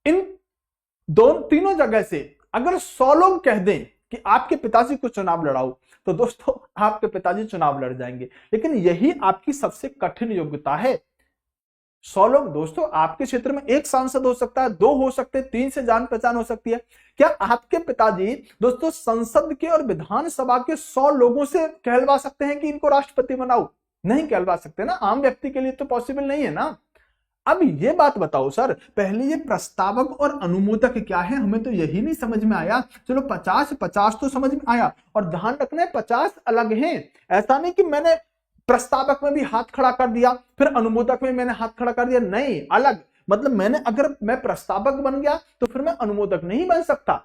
इन तीनों जगह से अगर 100 लोग कह दें कि आपके पिताजी को चुनाव लड़ाओ, तो दोस्तों आपके पिताजी चुनाव लड़ जाएंगे। लेकिन यही आपकी सबसे कठिन योग्यता है। 100 लोग दोस्तों, आपके क्षेत्र में एक सांसद हो सकता है, 2 हो सकते हैं, 3 से जान पहचान हो सकती है। क्या आपके पिताजी दोस्तों संसद के और विधानसभा के 100 लोगों से कहलवा सकते हैं कि इनको राष्ट्रपति बनाओ? नहीं कहलवा सकते ना, आम व्यक्ति के लिए तो पॉसिबल नहीं है ना। अब ये बात बताओ सर, पहले ये प्रस्तावक और अनुमोदक क्या है, हमें तो यही नहीं समझ में आया। चलो 50 तो समझ में आया, और ध्यान रखना है 50 अलग हैं। ऐसा नहीं कि मैंने प्रस्तावक में भी हाथ खड़ा कर दिया फिर अनुमोदक में मैंने हाथ खड़ा कर दिया, नहीं, अलग। मतलब अगर मैं प्रस्तावक बन गया तो फिर मैं अनुमोदक नहीं बन सकता,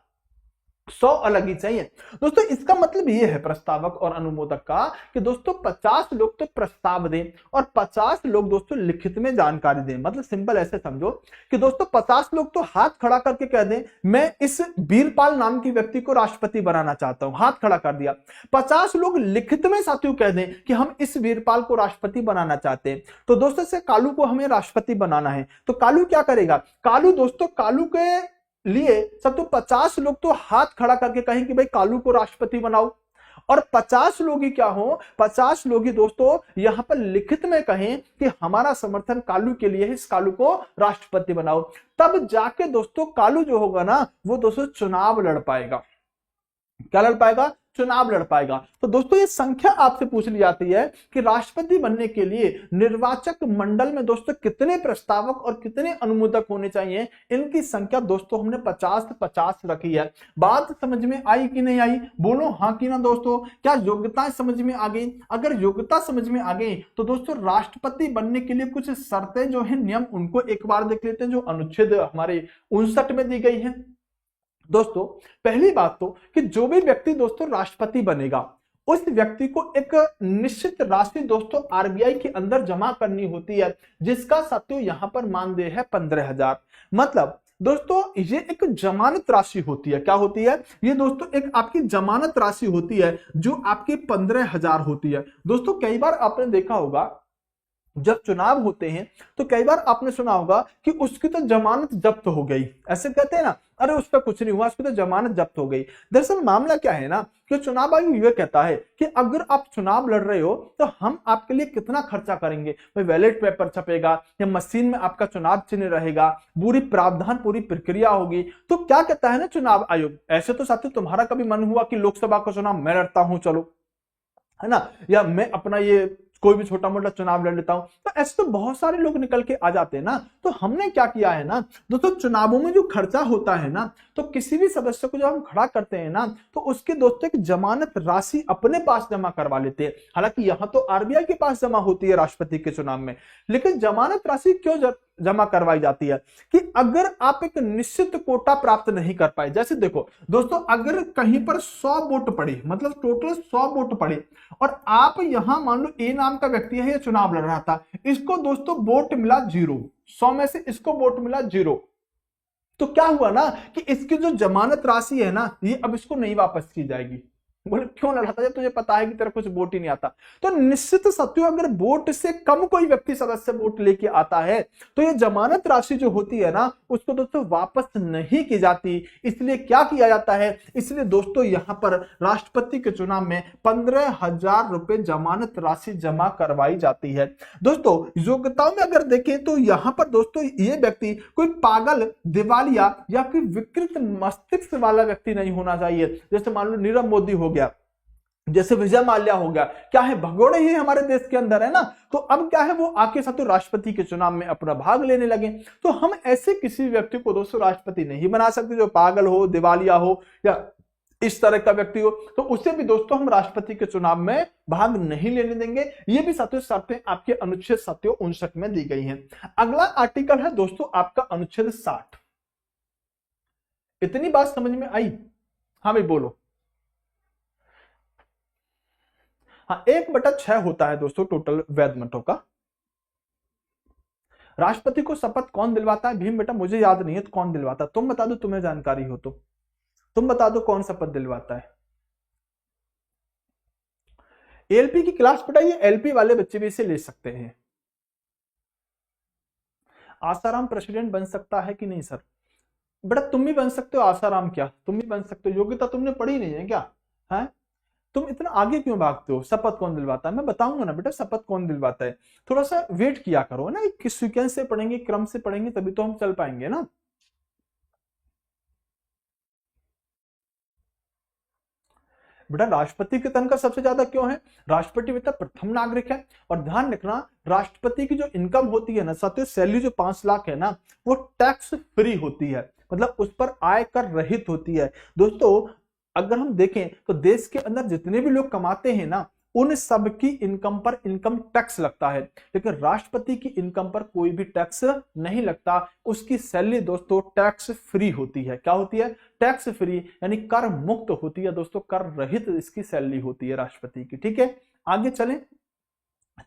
100 अलग ही चाहिए दोस्तों। इसका मतलब ये है प्रस्तावक और अनुमोदक का कि दोस्तों 50 लोग तो प्रस्ताव दें और 50 लोग दोस्तों लिखित में जानकारी दें। मतलब सिंपल ऐसे समझो कि दोस्तों 50 लोग तो हाथ खड़ा करके कह दें मैं इस वीरपाल नाम की व्यक्ति को राष्ट्रपति बनाना चाहता हूं, हाथ खड़ा कर दिया। 50 लोग लिखित में साथियों कह दें कि हम इस वीरपाल को राष्ट्रपति बनाना चाहते हैं। तो दोस्तों से कालू को हमें राष्ट्रपति बनाना है, तो कालू क्या करेगा, कालू दोस्तों कालू के लिए सब तो 50 लोग तो हाथ खड़ा करके कहें कि भाई कालू को राष्ट्रपति बनाओ, और 50 लोग ही क्या हो, 50 लोग ही दोस्तों यहां पर लिखित में कहें कि हमारा समर्थन कालू के लिए है, इस कालू को राष्ट्रपति बनाओ। तब जाके दोस्तों कालू जो होगा ना वो दोस्तों चुनाव लड़ पाएगा। क्या लड़ पाएगा, चुनाव लड़ पाएगा। तो दोस्तों ये संख्या आपसे पूछ ली जाती है कि राष्ट्रपति बनने के लिए निर्वाचक मंडल में दोस्तों कितने प्रस्तावक और कितने अनुमोदक होने चाहिए, इनकी संख्या दोस्तों हमने 50 रखी है। बात समझ में आई कि नहीं आई, बोलो हाँ कि ना दोस्तों। क्या योग्यताएं समझ में आ गई? अगर योग्यता समझ में आ गई तो दोस्तों राष्ट्रपति बनने के लिए कुछ शर्तें जो है, नियम, उनको एक बार देख लेते हैं जो अनुच्छेद हमारे 59 में दी गई है। दोस्तों पहली बात तो कि जो भी व्यक्ति दोस्तों राष्ट्रपति बनेगा उस व्यक्ति को एक निश्चित राशि दोस्तों आरबीआई के अंदर जमा करनी होती है, जिसका साथियों यहां पर मानदेय है 15,000। मतलब दोस्तों ये एक जमानत राशि होती है। क्या होती है ये दोस्तों, एक आपकी जमानत राशि होती है जो आपकी 15,000 होती है। दोस्तों कई बार आपने देखा होगा जब चुनाव होते हैं तो कई बार आपने सुना होगा कि उसकी तो जमानत जब्त हो गई, ऐसे कहते हैं ना, अरे उसका कुछ नहीं हुआ, उसकी तो जमानत जब्त हो गई। दरअसल मामला क्या है ना कि चुनाव आयोग यह कहता है कि अगर आप चुनाव लड़ रहे हो तो हम आपके लिए कितना खर्चा करेंगे, भाई बैलेट पेपर छपेगा या मशीन में आपका चुनाव चिन्ह रहेगा, पूरी प्रावधान पूरी प्रक्रिया होगी। तो क्या कहता है ना चुनाव आयोग, ऐसे तो साथियों तुम्हारा कभी मन हुआ कि लोकसभा का चुनाव मैं लड़ता हूं चलो, है ना, या मैं अपना ये कोई भी छोटा मोटा चुनाव लड़ लेता हूं, तो ऐसे तो बहुत सारे लोग निकल के आ जाते हैं ना। तो हमने क्या किया है ना दोस्तों, चुनावों में जो खर्चा होता है ना, तो किसी भी सदस्य को जब हम खड़ा करते हैं ना तो उसके दोस्तों एक जमानत राशि अपने पास जमा करवा लेते हैं। हालांकि यहां तो आरबीआई के पास जमा होती है राष्ट्रपति के चुनाव में, लेकिन जमानत राशि क्यों जमा करवाई जाती है कि अगर आप एक निश्चित कोटा प्राप्त नहीं कर पाए, जैसे देखो दोस्तों अगर कहीं पर 100 वोट पड़े, मतलब टोटल 100 वोट पड़े और आप यहां मान लो ए नाम का व्यक्ति है, ये चुनाव लड़ रहा था, इसको दोस्तों वोट मिला 0, 100 में से इसको वोट मिला 0, तो क्या हुआ ना कि इसकी जो जमानत राशि है ना ये अब इसको नहीं वापस की जाएगी। बोले क्यों लड़ा था जब तुझे पता है कि तेरा कुछ वोट ही नहीं आता। तो निश्चित सत्य अगर वोट से कम कोई व्यक्ति सदस्य वोट लेके आता है तो ये जमानत राशि जो होती है ना उसको दोस्तों वापस नहीं की जाती। इसलिए क्या किया जाता है, इसलिए दोस्तों यहां पर राष्ट्रपति के चुनाव में 15,000 रुपए जमानत राशि जमा करवाई जाती है। दोस्तों योग्यताओं में अगर देखें तो यहां पर दोस्तों ये व्यक्ति कोई पागल, दिवालिया या कोई विकृत मस्तिष्क वाला व्यक्ति नहीं होना चाहिए। जैसे मान लो नीरव मोदी हो गया, जैसे विजय माल्या हो गया, क्या है, भगोड़े ही हमारे देश के अंदर है ना, तो अब क्या है, वो आके साथ राष्ट्रपति के चुनाव में अपना भाग लेने लगे। तो हम ऐसे किसी व्यक्ति को दोस्तों राष्ट्रपति नहीं बना सकते जो पागल हो, दिवालिया हो या इस तरह का व्यक्ति हो, तो उसे भी दोस्तों हम राष्ट्रपति के चुनाव में भाग नहीं लेने देंगे। ये भी साथियों शर्तें आपके अनुच्छेद 759 में दी गई हैं। अगला आर्टिकल है दोस्तों आपका अनुच्छेद 60। इतनी बात समझ में आई? हाँ भाई बोलो। हाँ, 1/6 होता है दोस्तों टोटल वैध मतों का। राष्ट्रपति को शपथ कौन दिलवाता है? भीम बेटा मुझे याद नहीं है तो कौन दिलवाता है, तुम बता दो, तुम्हें जानकारी हो तो तुम बता दो कौन शपथ दिलवाता है। एलपी की क्लास पढ़ाइए, एलपी वाले बच्चे भी इसे ले सकते हैं। आसाराम प्रेसिडेंट बन सकता है कि नहीं सर? बेटा तुम भी बन सकते हो आसाराम, क्या तुम भी बन सकते हो? योग्यता तुमने पढ़ी नहीं है क्या? है तुम इतना आगे क्यों भागते हो? शपथ कौन दिलवाता है मैं बताऊंगा ना बेटा, शपथ कौन दिलवाता है, थोड़ा सा वेट किया करो ना, किस सीक्वेंस से पढ़ेंगे, क्रम से पढ़ेंगे तभी तो हम चल पाएंगे ना। बेटा राष्ट्रपति के तनख्वाह सबसे ज्यादा क्यों है? राष्ट्रपति बेटा प्रथम नागरिक है, और ध्यान रखना राष्ट्रपति की जो इनकम होती है ना साथियों, सैलरी जो 5 लाख है ना, वो टैक्स फ्री होती है, मतलब उस पर आयकर रहित होती है। दोस्तों अगर हम देखें तो देश के अंदर जितने भी लोग कमाते हैं ना, उन सब की इनकम पर इनकम टैक्स लगता है, लेकिन राष्ट्रपति की इनकम पर कोई भी टैक्स नहीं लगता। उसकी सैलरी दोस्तों टैक्स फ्री होती है। क्या होती है? टैक्स फ्री, यानी कर मुक्त होती है दोस्तों, कर रहित इसकी सैलरी होती है राष्ट्रपति की। ठीक है, आगे चलें।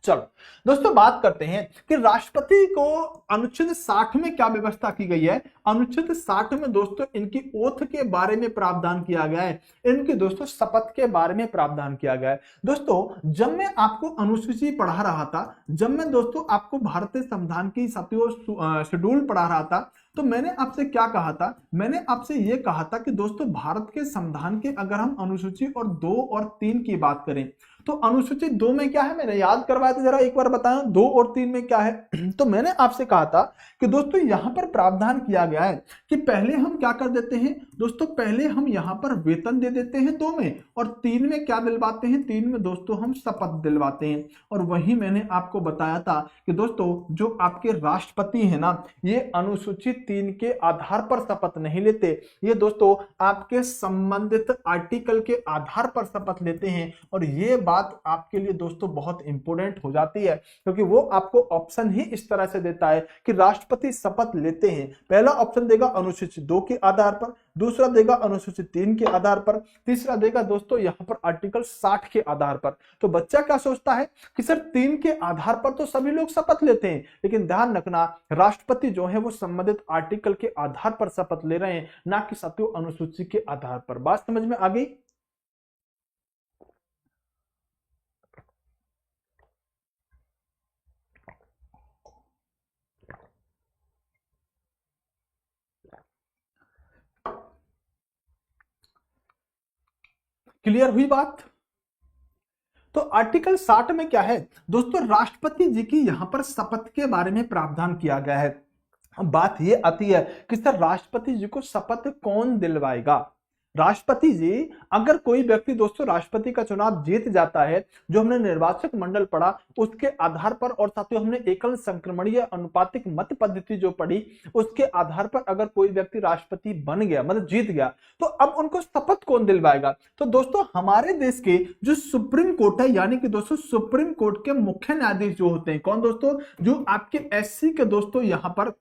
चलो दोस्तों बात करते हैं कि राष्ट्रपति को अनुच्छेद 60 में क्या व्यवस्था की गई है। अनुच्छेद 60 में दोस्तों इनकी ओथ के बारे में प्रावधान किया गया है, इनकी दोस्तों शपथ के बारे में प्रावधान किया गया है। दोस्तों जब मैं आपको अनुसूची पढ़ा रहा था, जब मैं दोस्तों आपको भारतीय संविधान की शेड्यूल पढ़ा रहा था, तो मैंने आपसे क्या कहा था? मैंने आपसे यह कहा था कि दोस्तों भारत के संविधान के अगर हम अनुसूची और 2 और 3 की बात करें, तो अनुसूची 2 में क्या है, मैंने याद करवाया था, जरा एक बार बताएं 2 और 3 में क्या है। तो मैंने आपसे कहा था कि दोस्तों यहां पर प्रावधान किया गया है कि पहले हम क्या कर देते हैं दोस्तों, पहले हम यहां पर वेतन दे देते हैं 2 में, और 3 में क्या दिलवाते हैं? 3 में दोस्तों हम शपथ दिलवाते हैं। और वही मैंने आपको बताया था कि दोस्तों जो आपके राष्ट्रपति है ना, ये अनुसूची 3 के आधार पर शपथ नहीं लेते, ये दोस्तों आपके संबंधित आर्टिकल के आधार पर शपथ लेते हैं। और ये बात आपके लिए दोस्तों बहुत इंपॉर्टेंट हो जाती है, क्योंकि वो आपको ऑप्शन ही इस तरह से देता है कि राष्ट्रपति शपथ लेते हैं। पहला ऑप्शन देगा अनुसूची 2 के आधार पर, दूसरा देगा अनुसूची 3 के आधार पर, तीसरा देगा दोस्तों यहां पर आर्टिकल 60 के आधार पर। तो बच्चा क्या सोचता है कि सर 3 के आधार पर तो सभी लोग शपथ लेते हैं, लेकिन ध्यान रखना राष्ट्रपति जो है वो संबंधित आर्टिकल के आधार पर शपथ ले रहे हैं, ना कि साथियों अनुसूची के आधार पर। बात समझ में आ गई? क्लियर हुई बात? तो आर्टिकल 60 में क्या है दोस्तों, राष्ट्रपति जी की यहां पर शपथ के बारे में प्रावधान किया गया है। बात ये आती है कि सर राष्ट्रपति जी को शपथ कौन दिलवाएगा? राष्ट्रपति जी, अगर कोई व्यक्ति दोस्तों राष्ट्रपति का चुनाव जीत जाता है, जो हमने निर्वाचक मंडल पढ़ा उसके आधार पर, और साथियों हमने एकल संक्रमणीय अनुपातिक मत पद्धति जो पढ़ी उसके आधार पर, अगर कोई व्यक्ति राष्ट्रपति बन गया मतलब जीत गया, तो अब उनको शपथ कौन दिलवाएगा? तो दोस्तों हमारे देश के जो सुप्रीम कोर्ट है, यानी कि दोस्तों सुप्रीम कोर्ट के मुख्य न्यायाधीश जो होते हैं, कौन दोस्तों? जो आपके एससी के दोस्तों यहां पर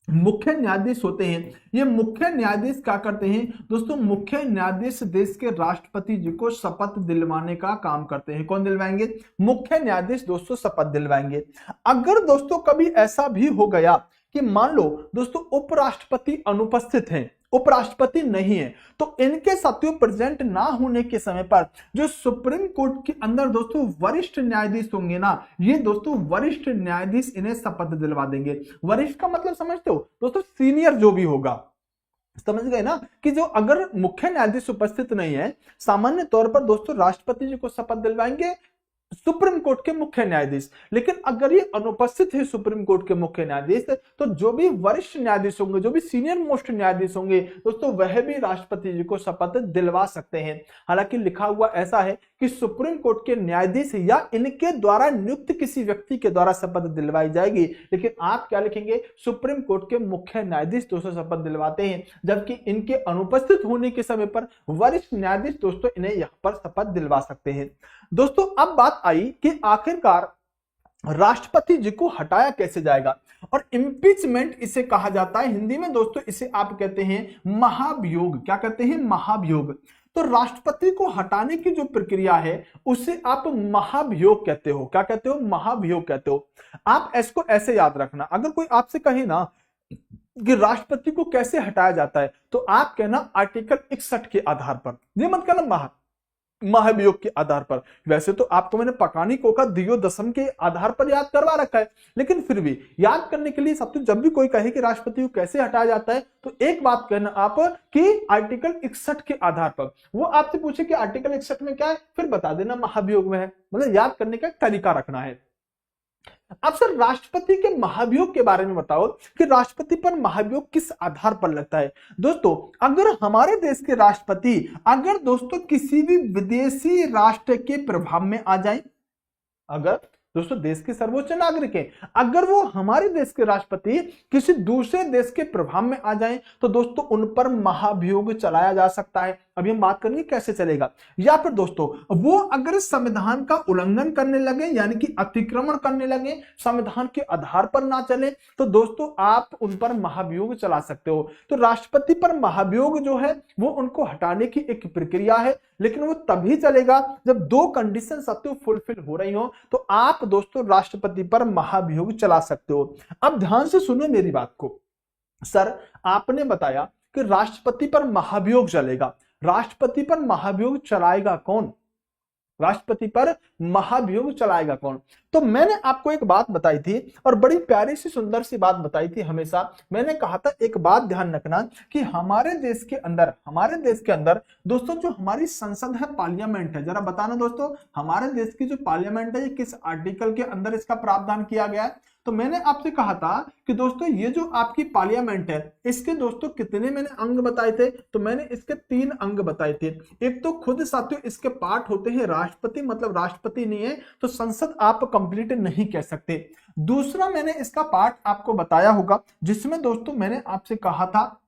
मुख्य न्यायाधीश होते हैं। ये मुख्य न्यायाधीश क्या करते हैं दोस्तों? मुख्य न्यायाधीश देश के राष्ट्रपति जी को शपथ दिलवाने का काम करते हैं। कौन दिलवाएंगे? मुख्य न्यायाधीश दोस्तों शपथ दिलवाएंगे। अगर दोस्तों कभी ऐसा भी हो गया कि मान लो दोस्तों उपराष्ट्रपति अनुपस्थित हैं, उपराष्ट्रपति नहीं है, तो इनके साथियों प्रेजेंट ना होने के समय पर जो सुप्रीम कोर्ट के अंदर दोस्तों वरिष्ठ न्यायाधीश होंगे ना, ये दोस्तों वरिष्ठ न्यायाधीश इन्हें शपथ दिलवा देंगे। वरिष्ठ का मतलब समझते हो दोस्तों? सीनियर जो भी होगा, समझ गए ना, कि जो अगर मुख्य न्यायाधीश उपस्थित नहीं है, सामान्य तौर पर दोस्तों राष्ट्रपति जी को शपथ दिलवाएंगे सुप्रीम कोर्ट के मुख्य न्यायाधीश। लेकिन अगर ये अनुपस्थित है सुप्रीम कोर्ट के मुख्य न्यायाधीश, तो जो भी वरिष्ठ न्यायाधीश होंगे, जो भी सीनियर मोस्ट न्यायाधीश होंगे दोस्तों, वह भी राष्ट्रपति जी को शपथ दिलवा सकते हैं। हालांकि लिखा हुआ ऐसा है कि सुप्रीम कोर्ट के न्यायाधीश या इनके द्वारा नियुक्त किसी व्यक्ति के द्वारा शपथ दिलवाई जाएगी। लेकिन आप क्या लिखेंगे, सुप्रीम कोर्ट के मुख्य न्यायाधीश दोस्तों शपथ दिलवाते हैं, जबकि इनके अनुपस्थित होने के समय पर वरिष्ठ न्यायाधीश दोस्तों इन्हें यहां पर शपथ दिलवा सकते हैं। दोस्तों अब बात आई कि आखिरकार राष्ट्रपति जी को हटाया कैसे जाएगा, और इंपीचमेंट इसे कहा जाता है। हिंदी में दोस्तों इसे आप कहते हैं महाभियोग। क्या कहते हैं, महाभियोग। तो राष्ट्रपति को हटाने की जो प्रक्रिया है उसे आप महाभियोग कहते हो। क्या कहते हो, महाभियोग कहते हो। आप इसको ऐसे याद रखना, अगर कोई आपसे कहे ना कि राष्ट्रपति को कैसे हटाया जाता है, तो आप कहना आर्टिकल 61 के आधार पर। ये मत कहना महाभियोग के आधार पर। वैसे तो आपको मैंने पकानिको का दियो दशम के आधार पर याद करवा रखा है, लेकिन फिर भी याद करने के लिए सब तो जब भी कोई कहे कि राष्ट्रपति को कैसे हटाया जाता है, तो एक बात कहना आप कि आर्टिकल 61 के आधार पर। वो आपसे पूछे कि आर्टिकल 61 में क्या है, फिर बता देना महाभियोग में है। मतलब याद करने का तरीका रखना है। अब सर राष्ट्रपति के महाभियोग के बारे में बताओ कि राष्ट्रपति पर महाभियोग किस आधार पर लगता है। दोस्तों अगर हमारे देश के राष्ट्रपति अगर दोस्तों किसी भी विदेशी राष्ट्र के प्रभाव में आ जाए, अगर दोस्तों देश के सर्वोच्च नागरिक हैं, अगर वो हमारे देश के राष्ट्रपति किसी दूसरे देश के प्रभाव में आ जाएं, तो दोस्तों उन पर महाभियोग चलाया जा सकता है। अभी हम बात करेंगे कैसे चलेगा। या फिर दोस्तों वो अगर संविधान का उल्लंघन करने लगे, यानी कि अतिक्रमण करने लगे, संविधान के आधार पर ना चले, तो दोस्तों आप उन पर महाभियोग चला सकते हो। तो राष्ट्रपति पर महाभियोग जो है वो उनको हटाने की एक प्रक्रिया है, लेकिन वो तभी चलेगा जब दो कंडीशन सत्य फुलफिल हो रही हो, तो आप दोस्तों राष्ट्रपति पर महाभियोग चला सकते हो। अब ध्यान से सुनो मेरी बात को। सर आपने बताया कि राष्ट्रपति पर महाभियोग चलेगा, राष्ट्रपति पर महाभियोग चलाएगा कौन, राष्ट्रपति पर महाभियोग चलाएगा कौन। तो मैंने आपको एक बात बताई थी और बड़ी प्यारी सी सुंदर सी बात बताई थी। हमेशा मैंने कहा था एक बात ध्यान रखना कि हमारे देश के अंदर दोस्तों जो हमारी संसद है, पार्लियामेंट है, जरा बताना दोस्तों हमारे देश की जो पार्लियामेंट है ये किस आर्टिकल के अंदर इसका प्रावधान किया गया है। तो मैंने आपसे कहा था कि दोस्तों ये जो आपकी पार्लियामेंट है इसके दोस्तों कितने मैंने अंग बताए थे, तो मैंने इसके 3 अंग बताए थे। एक तो खुद साथियों इसके पार्ट होते हैं राष्ट्रपति, मतलब राष्ट्रपति नहीं है तो संसद आप कंप्लीट नहीं कह सकते। दूसरा मैंने इसका पार्ट आपको बताया होगा जिसमें दोस्तों मैंने आपसे कहा था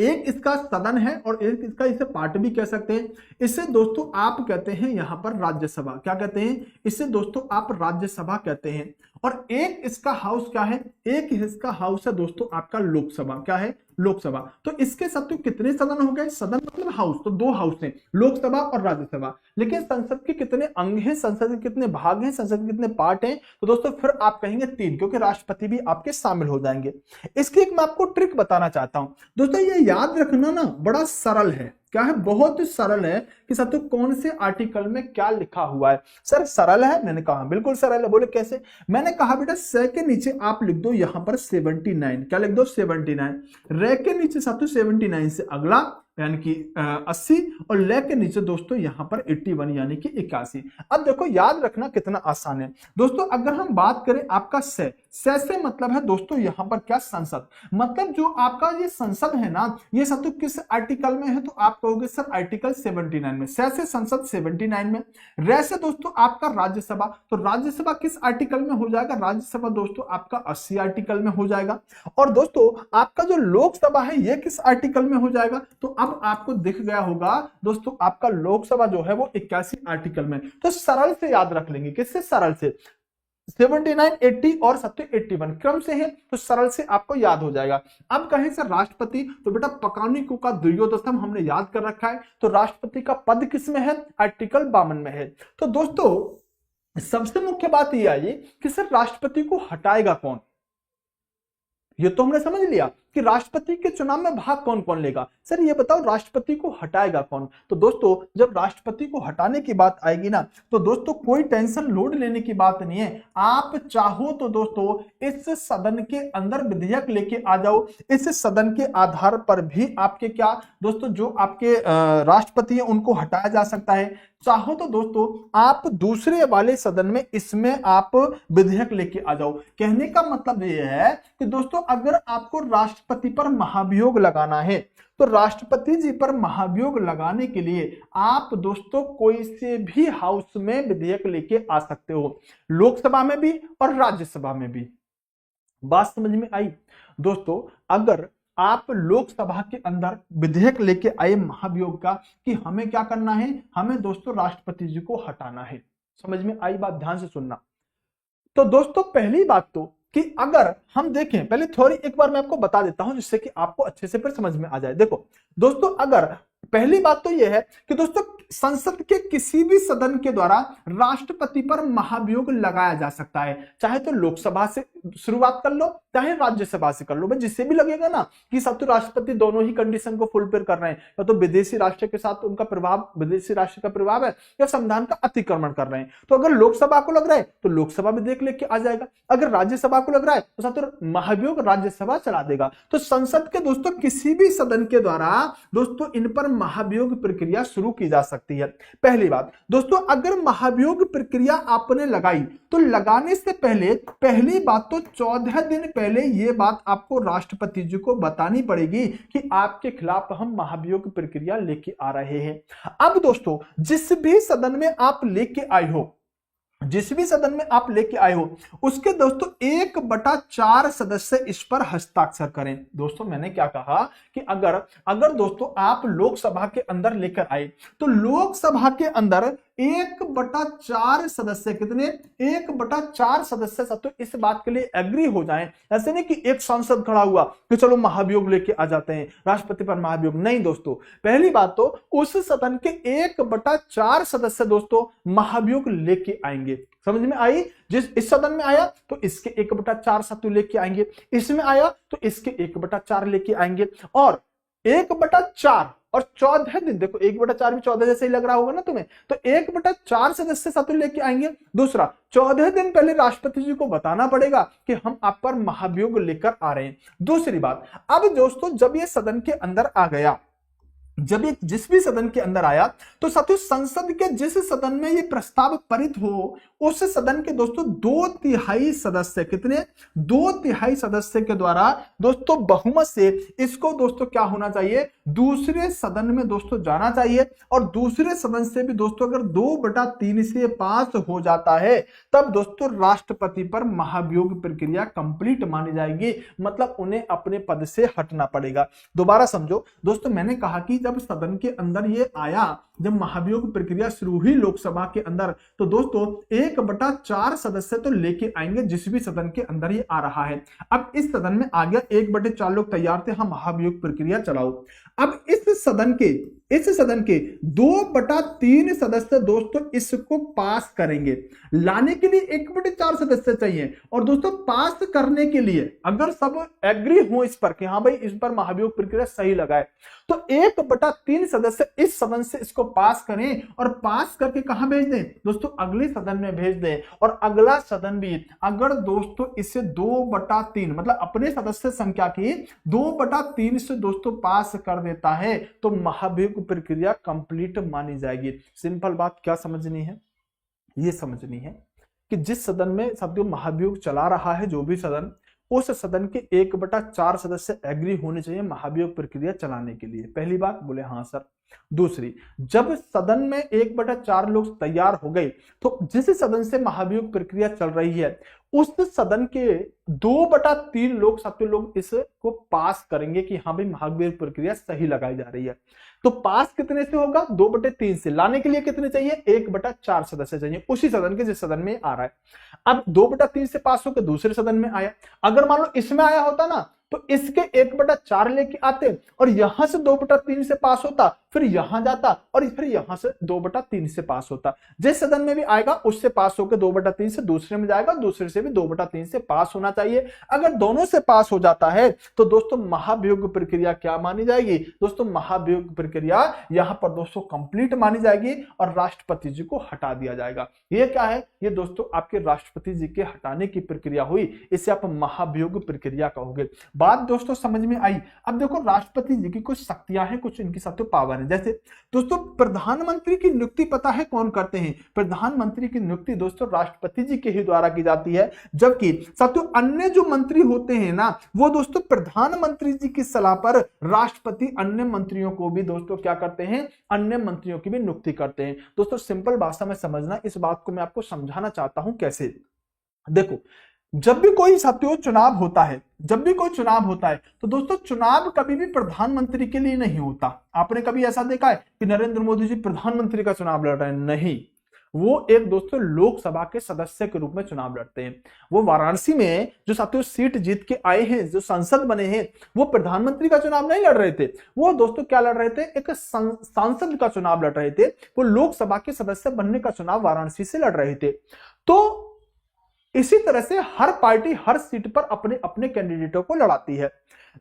एक इसका सदन है और एक इसका इसे पार्ट भी कह सकते हैं। इसे दोस्तों आप कहते हैं यहां पर राज्यसभा। क्या कहते हैं, इसे दोस्तों आप राज्यसभा कहते हैं। और एक इसका हाउस क्या है, एक इसका हाउस है दोस्तों आपका लोकसभा। क्या है, लोकसभा। तो इसके साथ तो कितने सदन हो गए, सदन मतलब हाउस, तो 2 हाउस हैं, लोकसभा और राज्यसभा। लेकिन संसद के कितने अंग हैं, संसद के कितने भाग हैं, संसद के कितने पार्ट हैं, तो दोस्तों फिर आप कहेंगे 3, क्योंकि राष्ट्रपति भी आपके शामिल हो जाएंगे। इसकी एक मैं आपको ट्रिक बताना चाहता हूं दोस्तों, ये याद रखना ना बड़ा सरल है। क्या है, बहुत सरल है कि साथियों कौन से आर्टिकल में क्या लिखा हुआ है। सर सरल है, मैंने कहा बिल्कुल सरल है। बोले कैसे, मैंने कहा बेटा स के नीचे आप लिख दो यहां पर 79। क्या लिख दो, 79। रे के नीचे साथियों 79 से अगला यानी कि 80 और ले के नीचे दोस्तों यहां पर 81 यानी कि 81। अब देखो याद रखना कितना आसान है दोस्तों। अगर हम बात करें आपका से मतलब है दोस्तों यहां पर क्या, संसद। मतलब जो आपका ये संसद है ना, ये साथियों किस आर्टिकल में है, तो आप कहोगे सर आर्टिकल 79 में। से संसद 79 में। रे से दोस्तों आपका राज्यसभा, तो राज्यसभा किस आर्टिकल में हो जाएगा, राज्यसभा दोस्तों आपका 80 आर्टिकल में हो जाएगा। और दोस्तों आपका जो लोकसभा है ये किस आर्टिकल में हो जाएगा, तो अब आपको दिख गया होगा दोस्तों आपका लोकसभा जो है वो 81 आर्टिकल में। तो सरल से याद रख लेंगे, किससे, सरल से। 79, 80 और 81 क्रम से है, तो सरल से आपको याद हो जाएगा। अब कहें सर राष्ट्रपति, तो बेटा पकानिको का द्वियोदशम हमने याद कर रखा है। तो राष्ट्रपति का पद किस में है, आर्टिकल 52 में है। तो दोस्तों सबसे मुख्य बात यह आई कि सर राष्ट्रपति को हटाएगा कौन, ये तो हमने समझ लिया कि राष्ट्रपति के चुनाव में भाग कौन कौन लेगा। सर ये बताओ राष्ट्रपति को हटाएगा कौन। तो दोस्तों जब राष्ट्रपति को हटाने की बात आएगी ना, तो दोस्तों कोई टेंशन लोड लेने की बात नहीं है। आप चाहो तो दोस्तों इस सदन के अंदर विधेयक लेके आ जाओ, इस सदन के आधार पर भी आपके क्या दोस्तों जो आपके राष्ट्रपति हैं उनको हटाया जा सकता है। चाहो तो दोस्तों आप दूसरे वाले सदन में इसमें आप विधेयक लेके आ जाओ। कहने का मतलब ये है कि दोस्तों अगर आपको राष्ट्रपति पर महाभियोग लगाना है तो राष्ट्रपति जी पर महाभियोग लगाने के लिए आप दोस्तों कोई से भी हाउस में विधेयक लेके आ सकते हो, लोकसभा में भी और राज्यसभा में भी। बात समझ में आई दोस्तों। अगर आप लोकसभा के अंदर विधेयक लेके आए महाभियोग का कि हमें क्या करना है, हमें दोस्तों राष्ट्रपति जी को हटाना है। समझ में आई बात, ध्यान से सुनना। तो दोस्तों पहली बात तो कि अगर हम देखें, पहले थ्योरी एक बार मैं आपको बता देता हूं जिससे कि आपको अच्छे से फिर समझ में आ जाए। देखो दोस्तों, अगर पहली बात तो यह है कि दोस्तों संसद के किसी भी सदन के द्वारा राष्ट्रपति पर महाभियोग लगाया जा सकता है, चाहे तो लोकसभा से शुरुआत कर लो चाहे राज्यसभा से कर लो। भाई जिससे भी लगेगा ना कि सब तो राष्ट्रपति दोनों ही कंडीशन को फुलफिल कर रहे हैं, या तो विदेशी राष्ट्र के साथ उनका प्रभाव, विदेशी राष्ट्र का प्रभाव है, या संविधान का अतिक्रमण कर रहे हैं। तो अगर लोकसभा को लग रहा है तो लोकसभा विधेयक लेके आ जाएगा, अगर राज्यसभा को लग रहा है तो सब तो महाभियोग राज्यसभा चला देगा। तो संसद के दोस्तों किसी भी सदन के द्वारा दोस्तों इन पर महाभियोग प्रक्रिया शुरू की जा सकती है। पहली बात दोस्तों, अगर महाभियोग प्रक्रिया आपने लगाई तो लगाने से पहले पहली बात तो 14 दिन पहले यह बात आपको राष्ट्रपति जी को बतानी पड़ेगी कि आपके खिलाफ हम महाभियोग प्रक्रिया लेके आ रहे हैं। अब दोस्तों जिस भी सदन में आप लेके आए हो, जिस भी सदन में आप लेके आए हो उसके दोस्तों 1/4 सदस्य इस पर हस्ताक्षर करें। दोस्तों मैंने क्या कहा कि अगर दोस्तों आप लोकसभा के अंदर लेकर आए तो लोकसभा के अंदर 1/4 सदस्य, कितने 1/4 सदस्य तो इस बात के लिए एग्री हो जाएं। ऐसे नहीं कि एक सांसद खड़ा हुआ कि चलो महाभियोग लेके आ जाते हैं राष्ट्रपति पर महाभियोग, नहीं दोस्तों। पहली बात तो उस सदन के 1/4 सदस्य दोस्तों महाभियोग लेके आएंगे। समझ में आई। जिस इस सदन में आया तो इसके 1/4 सत्व लेके आएंगे, इसमें आया तो इसके 1/4 लेके आएंगे, और 1/4 और 14 दिन, देखो 1/4 भी 14 जैसे ही लग रहा होगा ना तुम्हें, तो 1/4 सदस्य सत्व लेके आएंगे। दूसरा 14 दिन पहले राष्ट्रपति जी को बताना पड़ेगा कि हम आप पर महाभियोग लेकर आ रहे हैं। दूसरी बात, अब दोस्तों जब ये सदन के अंदर आ गया, जब ये जिस भी सदन के अंदर आया तो साथियों संसद के जिस सदन में ये प्रस्ताव पारित हो उस सदन के दोस्तों 2/3 सदस्य, कितने 2/3 सदस्य के द्वारा दोस्तों बहुमत से इसको दोस्तों क्या होना चाहिए, दूसरे सदन में दोस्तों जाना चाहिए। और दूसरे सदन से भी दोस्तों अगर 2/3 से पास हो जाता है तब दोस्तों राष्ट्रपति पर महाभियोग प्रक्रिया कंप्लीट मानी जाएगी, मतलब उन्हें अपने पद से हटना पड़ेगा। दोबारा समझो दोस्तों, मैंने कहा कि जब सदन के अंदर ये आया, जब महाभियोग प्रक्रिया शुरू हुई लोकसभा के अंदर, तो दोस्तों 1/4 सदस्य तो लेके आएंगे जिस भी सदन के अंदर ये आ रहा है। अब इस सदन में आ गया 1/4 लोग तैयार थे, हम महाभियोग प्रक्रिया चलाओ। अब इस सदन के 2/3 सदस्य दोस्तों इसको पास करेंगे। लाने के लिए 1/4 सदस्य चाहिए, और दोस्तों पास करने के लिए अगर सब एग्री हो इस पर कि हाँ भाई इस पर महाभियोग प्रक्रिया सही लगाए, तो 1/3 सदस्य इस सदन से इसको पास करें और पास करके कहां भेज दें दोस्तों, अगले सदन में भेज दें। और अगला सदन भी अगर दोस्तों इसे 2/3 मतलब अपने सदस्य संख्या की 2/3 से दोस्तों पास कर देता है तो महाभियोग प्रक्रिया कंप्लीट मानी जाएगी। सिंपल बात क्या समझनी है, ये समझनी है कि जिस सदन में साथियों महाभियोग चला रहा है जो भी सदन, उस सदन के 1/4 सदस्य एग्री होने चाहिए महाभियोग प्रक्रिया चलाने के लिए। पहली बात बोले हाँ सर। दूसरी, जब सदन में 1/4 लोग तैयार हो गए तो जिस सदन से महाभियोग प्रक्रिया चल रही है उस सदन के 2/3 लोग साथियों लोग इसको पास करेंगे कि हाँ भाई महाभियोग प्रक्रिया सही लगाई जा रही है। तो पास कितने से होगा, 2/3 से। लाने के लिए कितने चाहिए, 1/4 सदस्य चाहिए उसी सदन के जिस सदन में आ रहा है। अब 2/3 से पास होकर दूसरे सदन में आया, अगर मान लो इसमें आया होता ना तो इसके 1/4 लेके आते और यहां से 2/3 से पास होता फिर यहां जाता और फिर यहां से 2/3 से पास होता। जिस सदन में भी आएगा उससे पास होकर 2/3 से दूसरे में जाएगा, दूसरे से भी 2/3 से पास होना चाहिए। अगर दोनों से पास हो जाता है तो दोस्तों महाभियोग प्रक्रिया क्या मानी जाएगी? दोस्तों महाभियोग प्रक्रिया यहां पर दोस्तों कंप्लीट मानी जाएगी और राष्ट्रपति जी को हटा दिया जाएगा। ये क्या है? ये दोस्तों आपके राष्ट्रपति जी के हटाने की प्रक्रिया हुई, इसे आप महाभियोग प्रक्रिया कहोगे। बात दोस्तों समझ में आई। अब देखो राष्ट्रपति जी की कुछ शक्तियां हैं, कुछ इनकी साथियों पावर है। जैसे दोस्तों प्रधानमंत्री की नियुक्ति पता है कौन करते हैं? प्रधानमंत्री की नियुक्ति दोस्तों राष्ट्रपति जी के ही द्वारा की जाती है, जबकि साथियों अन्य जो मंत्री होते हैं ना वो दोस्तों प्रधानमंत्री जी की सलाह पर राष्ट्रपति अन्य मंत्रियों को भी दोस्तों क्या करते हैं? अन्य मंत्रियों की भी नियुक्ति करते हैं। दोस्तों सिंपल भाषा में समझना, इस बात को मैं आपको समझाना चाहता हूं कैसे। देखो जब भी कोई साथियों चुनाव होता है, जब भी कोई चुनाव होता है तो दोस्तों चुनाव कभी भी प्रधानमंत्री के लिए नहीं होता। आपने कभी ऐसा देखा है कि नरेंद्र मोदी जी प्रधानमंत्री का चुनाव लड़ रहे हैं? नहीं, वो एक दोस्तों लोकसभा के सदस्य के रूप में चुनाव लड़ते हैं। वो वाराणसी में जो साथियों सीट जीत के आए हैं, जो सांसद बने हैं, वो प्रधानमंत्री का चुनाव नहीं लड़ रहे थे। वो दोस्तों क्या लड़ रहे थे? एक सांसद का चुनाव लड़ रहे थे। वो लोकसभा के सदस्य बनने का चुनाव वाराणसी से लड़ रहे थे। तो इसी तरह से हर पार्टी हर सीट पर अपने अपने कैंडिडेटों को लड़ाती है।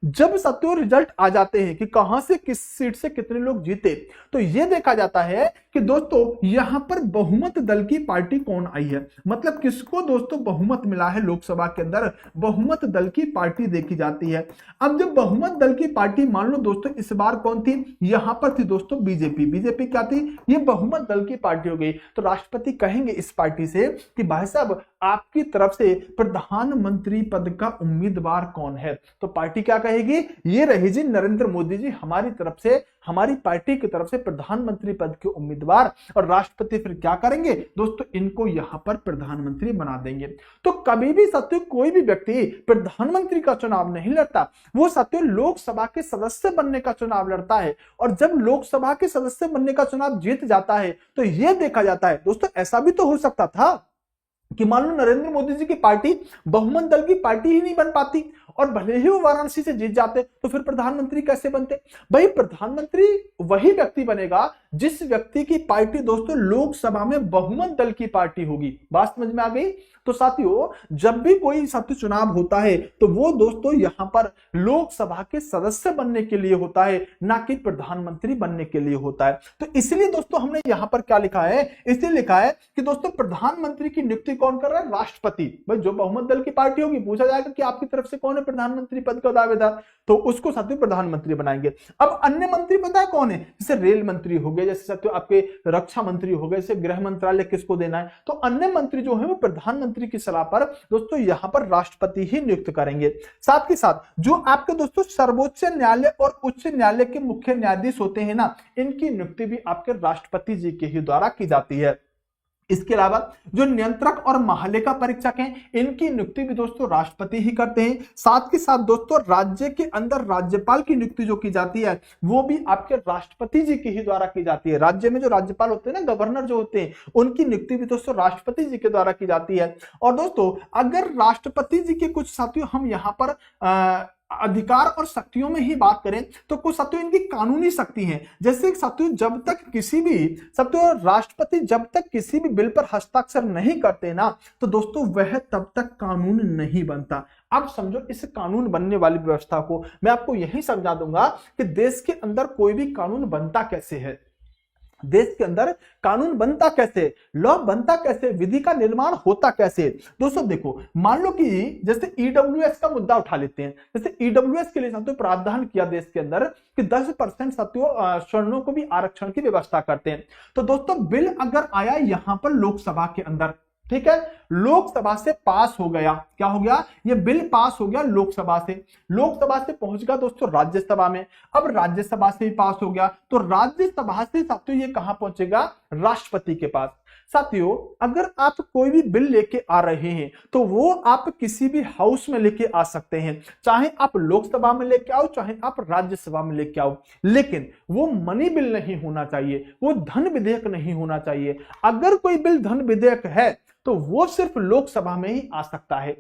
जब साथियों रिजल्ट आ जाते हैं कि कहां से किस सीट से कितने लोग जीते, तो यह देखा जाता है कि दोस्तों यहां पर बहुमत दल की पार्टी कौन आई है, मतलब किसको दोस्तों बहुमत मिला है लोकसभा के अंदर, बहुमत दल की पार्टी देखी जाती है। अब जब बहुमत दल की पार्टी, मान लो दोस्तों इस बार कौन थी? यहां पर थी दोस्तों बीजेपी। बीजेपी क्या थी? ये बहुमत दल की पार्टी हो गई। तो राष्ट्रपति कहेंगे इस पार्टी से कि भाई साहब आपकी तरफ से प्रधानमंत्री पद का उम्मीदवार कौन है? तो पार्टी क्या कहेगी? ये रही जी नरेंद्र मोदी जी हमारी तरफ से, हमारी पार्टी की तरफ से प्रधानमंत्री पद के उम्मीदवार। और राष्ट्रपति फिर क्या करेंगे दोस्तों? इनको यहां पर प्रधानमंत्री बना देंगे। तो कभी भी साथियों कोई भी व्यक्ति प्रधानमंत्री का चुनाव नहीं लड़ता, वो साथियों लोकसभा के सदस्य बनने का चुनाव लड़ता है। और जब लोकसभा के सदस्य बनने का चुनाव जीत जाता है तो यह देखा जाता है दोस्तों, ऐसा भी तो हो सकता था कि मान लो नरेंद्र मोदी जी की पार्टी बहुमत दल की पार्टी ही नहीं बन पाती और भले ही वो वाराणसी से जीत जाते, तो फिर प्रधानमंत्री कैसे बनते? भाई प्रधानमंत्री वही व्यक्ति बनेगा जिस व्यक्ति की पार्टी दोस्तों लोकसभा में बहुमत दल की पार्टी होगी। बात समझ में आ गई? तो साथियों जब भी कोई साथियों चुनाव होता है तो वो दोस्तों यहां पर लोकसभा के सदस्य बनने के लिए होता है, ना कि प्रधानमंत्री बनने के लिए होता है। तो इसलिए दोस्तों हमने यहां पर क्या लिखा है? इसलिए लिखा है कि दोस्तों प्रधानमंत्री की नियुक्ति कौन कर रहा है? राष्ट्रपति। भाई जो बहुमत दल की पार्टी होगी, पूछा जाएगा कि आपकी तरफ से कौन है प्रधानमंत्री पद का दावेदार, तो उसको साथियों प्रधानमंत्री बनाएंगे। अब अन्य मंत्री पता है कौन है? जैसे रेल मंत्री हो गए, जैसे साथियों आपके रक्षा मंत्री हो गए, जैसे गृह मंत्रालय किसको देना है, तो अन्य मंत्री जो है वो प्रधानमंत्री की सलाह पर दोस्तों यहां पर राष्ट्रपति ही नियुक्त करेंगे। साथ ही साथ जो आपके दोस्तों सर्वोच्च न्यायालय और उच्च न्यायालय के मुख्य न्यायाधीश होते हैं ना, इनकी नियुक्ति भी आपके राष्ट्रपति जी के ही द्वारा की जाती है। इसके अलावा जो नियंत्रक और महालेखा परीक्षक हैं, इनकी नियुक्ति भी दोस्तों राष्ट्रपति ही करते हैं। साथ ही साथ दोस्तों राज्य के अंदर राज्यपाल की नियुक्ति जो की जाती है वो भी आपके राष्ट्रपति जी के ही द्वारा की जाती है। राज्य में जो राज्यपाल होते हैं ना, गवर्नर जो होते हैं, उनकी नियुक्ति भी दोस्तों राष्ट्रपति जी के द्वारा की जाती है। और दोस्तों अगर राष्ट्रपति जी के कुछ साथियों हम यहाँ पर अधिकार और शक्तियों में ही बात करें तो कुछ साथियों इनकी कानूनी शक्ति है। जैसे साथियों जब तक किसी भी साथियों राष्ट्रपति जब तक किसी भी बिल पर हस्ताक्षर नहीं करते ना, तो दोस्तों वह तब तक कानून नहीं बनता। अब समझो इस कानून बनने वाली व्यवस्था को मैं आपको यही समझा दूंगा कि देश के अंदर कोई भी कानून बनता कैसे है, देश के अंदर कानून बनता कैसे, लॉ बनता कैसे, विधि का निर्माण होता कैसे। दोस्तों देखो मान लो कि जैसे ईडब्ल्यूएस का मुद्दा उठा लेते हैं। जैसे ईडब्ल्यूएस के लिए साथियों प्रावधान किया देश के अंदर कि 10% साथियों सवर्णों को भी आरक्षण की व्यवस्था करते हैं। तो दोस्तों बिल अगर आया यहां पर लोकसभा के अंदर, ठीक है, लोकसभा से पास हो गया, क्या हो गया? ये बिल पास हो गया लोकसभा से, लोकसभा से पहुंच गया दोस्तों राज्यसभा में। अब राज्यसभा से ही पास हो गया तो राज्यसभा से साथियों ये कहां पहुंचेगा? राष्ट्रपति के पास। साथियों अगर आप कोई भी बिल लेके आ रहे हैं तो वो आप किसी भी हाउस में लेके आ सकते हैं, चाहे आप लोकसभा में लेके आओ चाहे आप राज्यसभा में लेके आओ, लेकिन वो मनी बिल नहीं होना चाहिए, वो धन विधेयक नहीं होना चाहिए। अगर कोई बिल धन विधेयक है तो वो सिर्फ लोकसभा में ही आ सकता है।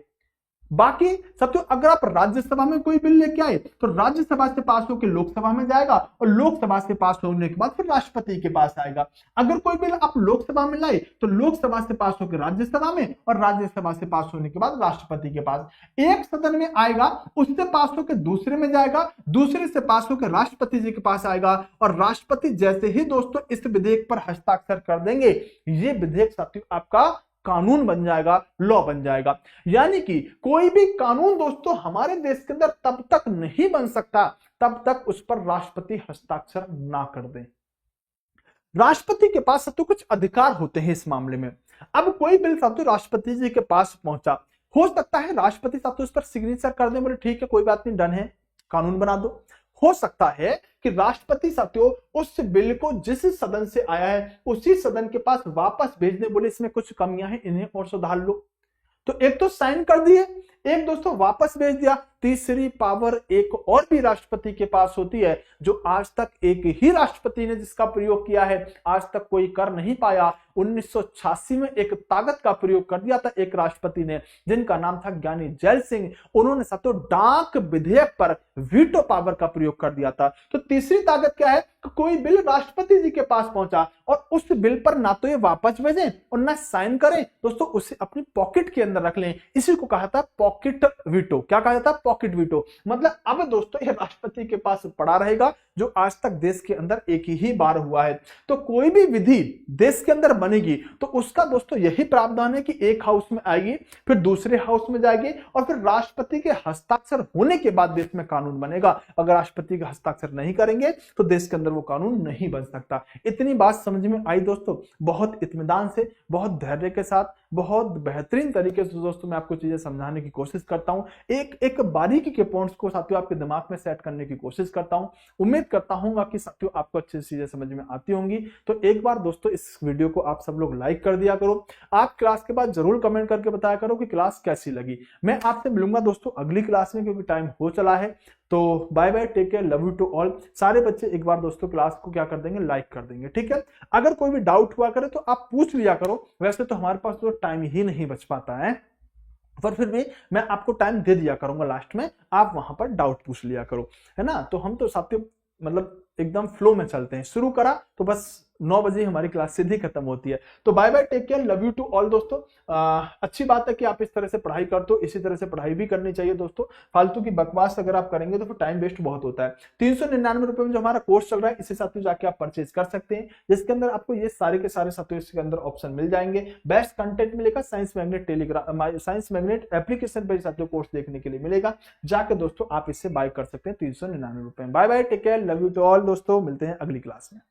बाकी साथियों अगर आप राज्यसभा में कोई बिल लेके आए तो राज्यसभा से पास होकर लोकसभा में जाएगा और लोकसभा से पास होने के बाद फिर राष्ट्रपति के पास आएगा। अगर कोई बिल आप लोकसभा में लाए तो लोकसभा से पास होकर राज्यसभा में और राज्यसभा से पास होने के बाद राष्ट्रपति के पास, एक सदन में आएगा, उससे पास होकर दूसरे में जाएगा, दूसरे से पास होकर राष्ट्रपति जी के पास आएगा और राष्ट्रपति जैसे ही दोस्तों इस विधेयक पर हस्ताक्षर कर देंगे, ये विधेयक साथियों आपका कानून बन जाएगा, लॉ बन जाएगा। यानी कि कोई भी कानून दोस्तों हमारे देश के अंदर तब तक नहीं बन सकता तब तक उस पर राष्ट्रपति हस्ताक्षर ना कर दे। राष्ट्रपति के पास साथियों कुछ अधिकार होते हैं इस मामले में। अब कोई बिल साथियों राष्ट्रपति जी के पास पहुंचा, हो सकता है राष्ट्रपति साथियों उस पर सिग्नेचर कर दे, बोले ठीक है कोई बात नहीं, डन है, कानून बना दो। हो सकता है कि राष्ट्रपति साथियों उस बिल को जिस सदन से आया है उसी सदन के पास वापस भेजने, बोले इसमें कुछ कमियां हैं, इन्हें और सुधार लो। तो एक तो साइन कर दिए, एक दोस्तों वापस भेज दिया। तीसरी पावर एक और भी राष्ट्रपति के पास होती है जो आज तक एक ही राष्ट्रपति ने जिसका प्रयोग किया है, आज तक कोई कर नहीं पाया। 1986 में एक ताकत का प्रयोग कर दिया था एक राष्ट्रपति ने, जिनका नाम था ज्ञानी जैल सिंह। उन्होंने साथियों डाक विधेयक पर वीटो पावर का प्रयोग कर दिया था। तो तीसरी ताकत क्या है कि कोई बिल राष्ट्रपति जी के पास पहुंचा और उस बिल पर ना तो ये वापस भेजें और ना साइन करें, दोस्तों उसे अपनी पॉकेट के अंदर रख लें। इसी को कहा था पॉकेट वीटो। क्या कहा जाता है? Pocket veto. मतलब अब दोस्तों ये राष्ट्रपति के पास पड़ा रहेगा, जो आज तक देश के अंदर एक ही बार हुआ है। तो कोई भी विधि देश के अंदर बनेगी तो उसका दोस्तों यही प्रावधान है कि एक हाउस में आएगी, फिर दूसरे हाउस में जाएगी और फिर राष्ट्रपति के हस्ताक्षर होने के बाद देश में कानून बनेगा। अगर राष्ट्रपति का हस्ताक्षर नहीं करेंगे तो देश के अंदर वो कानून नहीं बन सकता। इतनी बात समझ में आई दोस्तों? बहुत इत्मीनान से, बहुत धैर्य के साथ, बहुत बेहतरीन तरीके से दोस्तों मैं आपको चीजें समझाने की कोशिश करता हूं। एक एक बारीकी के पॉइंट्स को साथियों आपके दिमाग में सेट करने की कोशिश करता हूं। उम्मीद करता हूं कि साथियों आपको अच्छी चीजें समझ में आती होंगी। तो एक बार दोस्तों इस वीडियो को आप सब लोग लाइक कर दिया करो। आप क्लास के बाद जरूर कमेंट करके बताया करो कि क्लास कैसी लगी। मैं आपसे मिलूंगा दोस्तों अगली क्लास में, क्योंकि टाइम हो चला है। तो bye bye, take care, love you to all. सारे बच्चे एक बार दोस्तों क्लास को क्या कर देंगे, लाइक कर देंगे, ठीक है। अगर कोई भी डाउट हुआ करे तो आप पूछ लिया करो। वैसे तो हमारे पास तो टाइम ही नहीं बच पाता है, पर फिर भी मैं आपको टाइम दे दिया करूंगा लास्ट में, आप वहां पर डाउट पूछ लिया करो, है ना। तो हम तो साथियों मतलब एकदम फ्लो में चलते हैं। शुरू करा तो बस 9 बजे हमारी क्लास सीधी खत्म होती है। तो bye bye, take care, love you to all दोस्तों। अच्छी बात है कि आप इस तरह से पढ़ाई करते हो, इसी तरह से पढ़ाई भी करनी चाहिए दोस्तों। फालतू की बकवास अगर आप करेंगे तो फिर टाइम वेस्ट बहुत होता है। 399 रुपए में जो हमारा कोर्स चल रहा है, इसे साथियों जाके आप परचेज कर सकते हैं, जिसके अंदर आपको ये सारे के सारे साथियों इसके अंदर ऑप्शन मिल जाएंगे। बेस्ट कंटेंट मिलेगा, science magnet Telegram, science magnet application पर साथियों कोर्स देखने के लिए मिलेगा। जाके दोस्तों आप इससे बाय कर सकते हैं 399 रुपए में। Bye bye, take care, love you to all दोस्तों। मिलते हैं अगली क्लास में।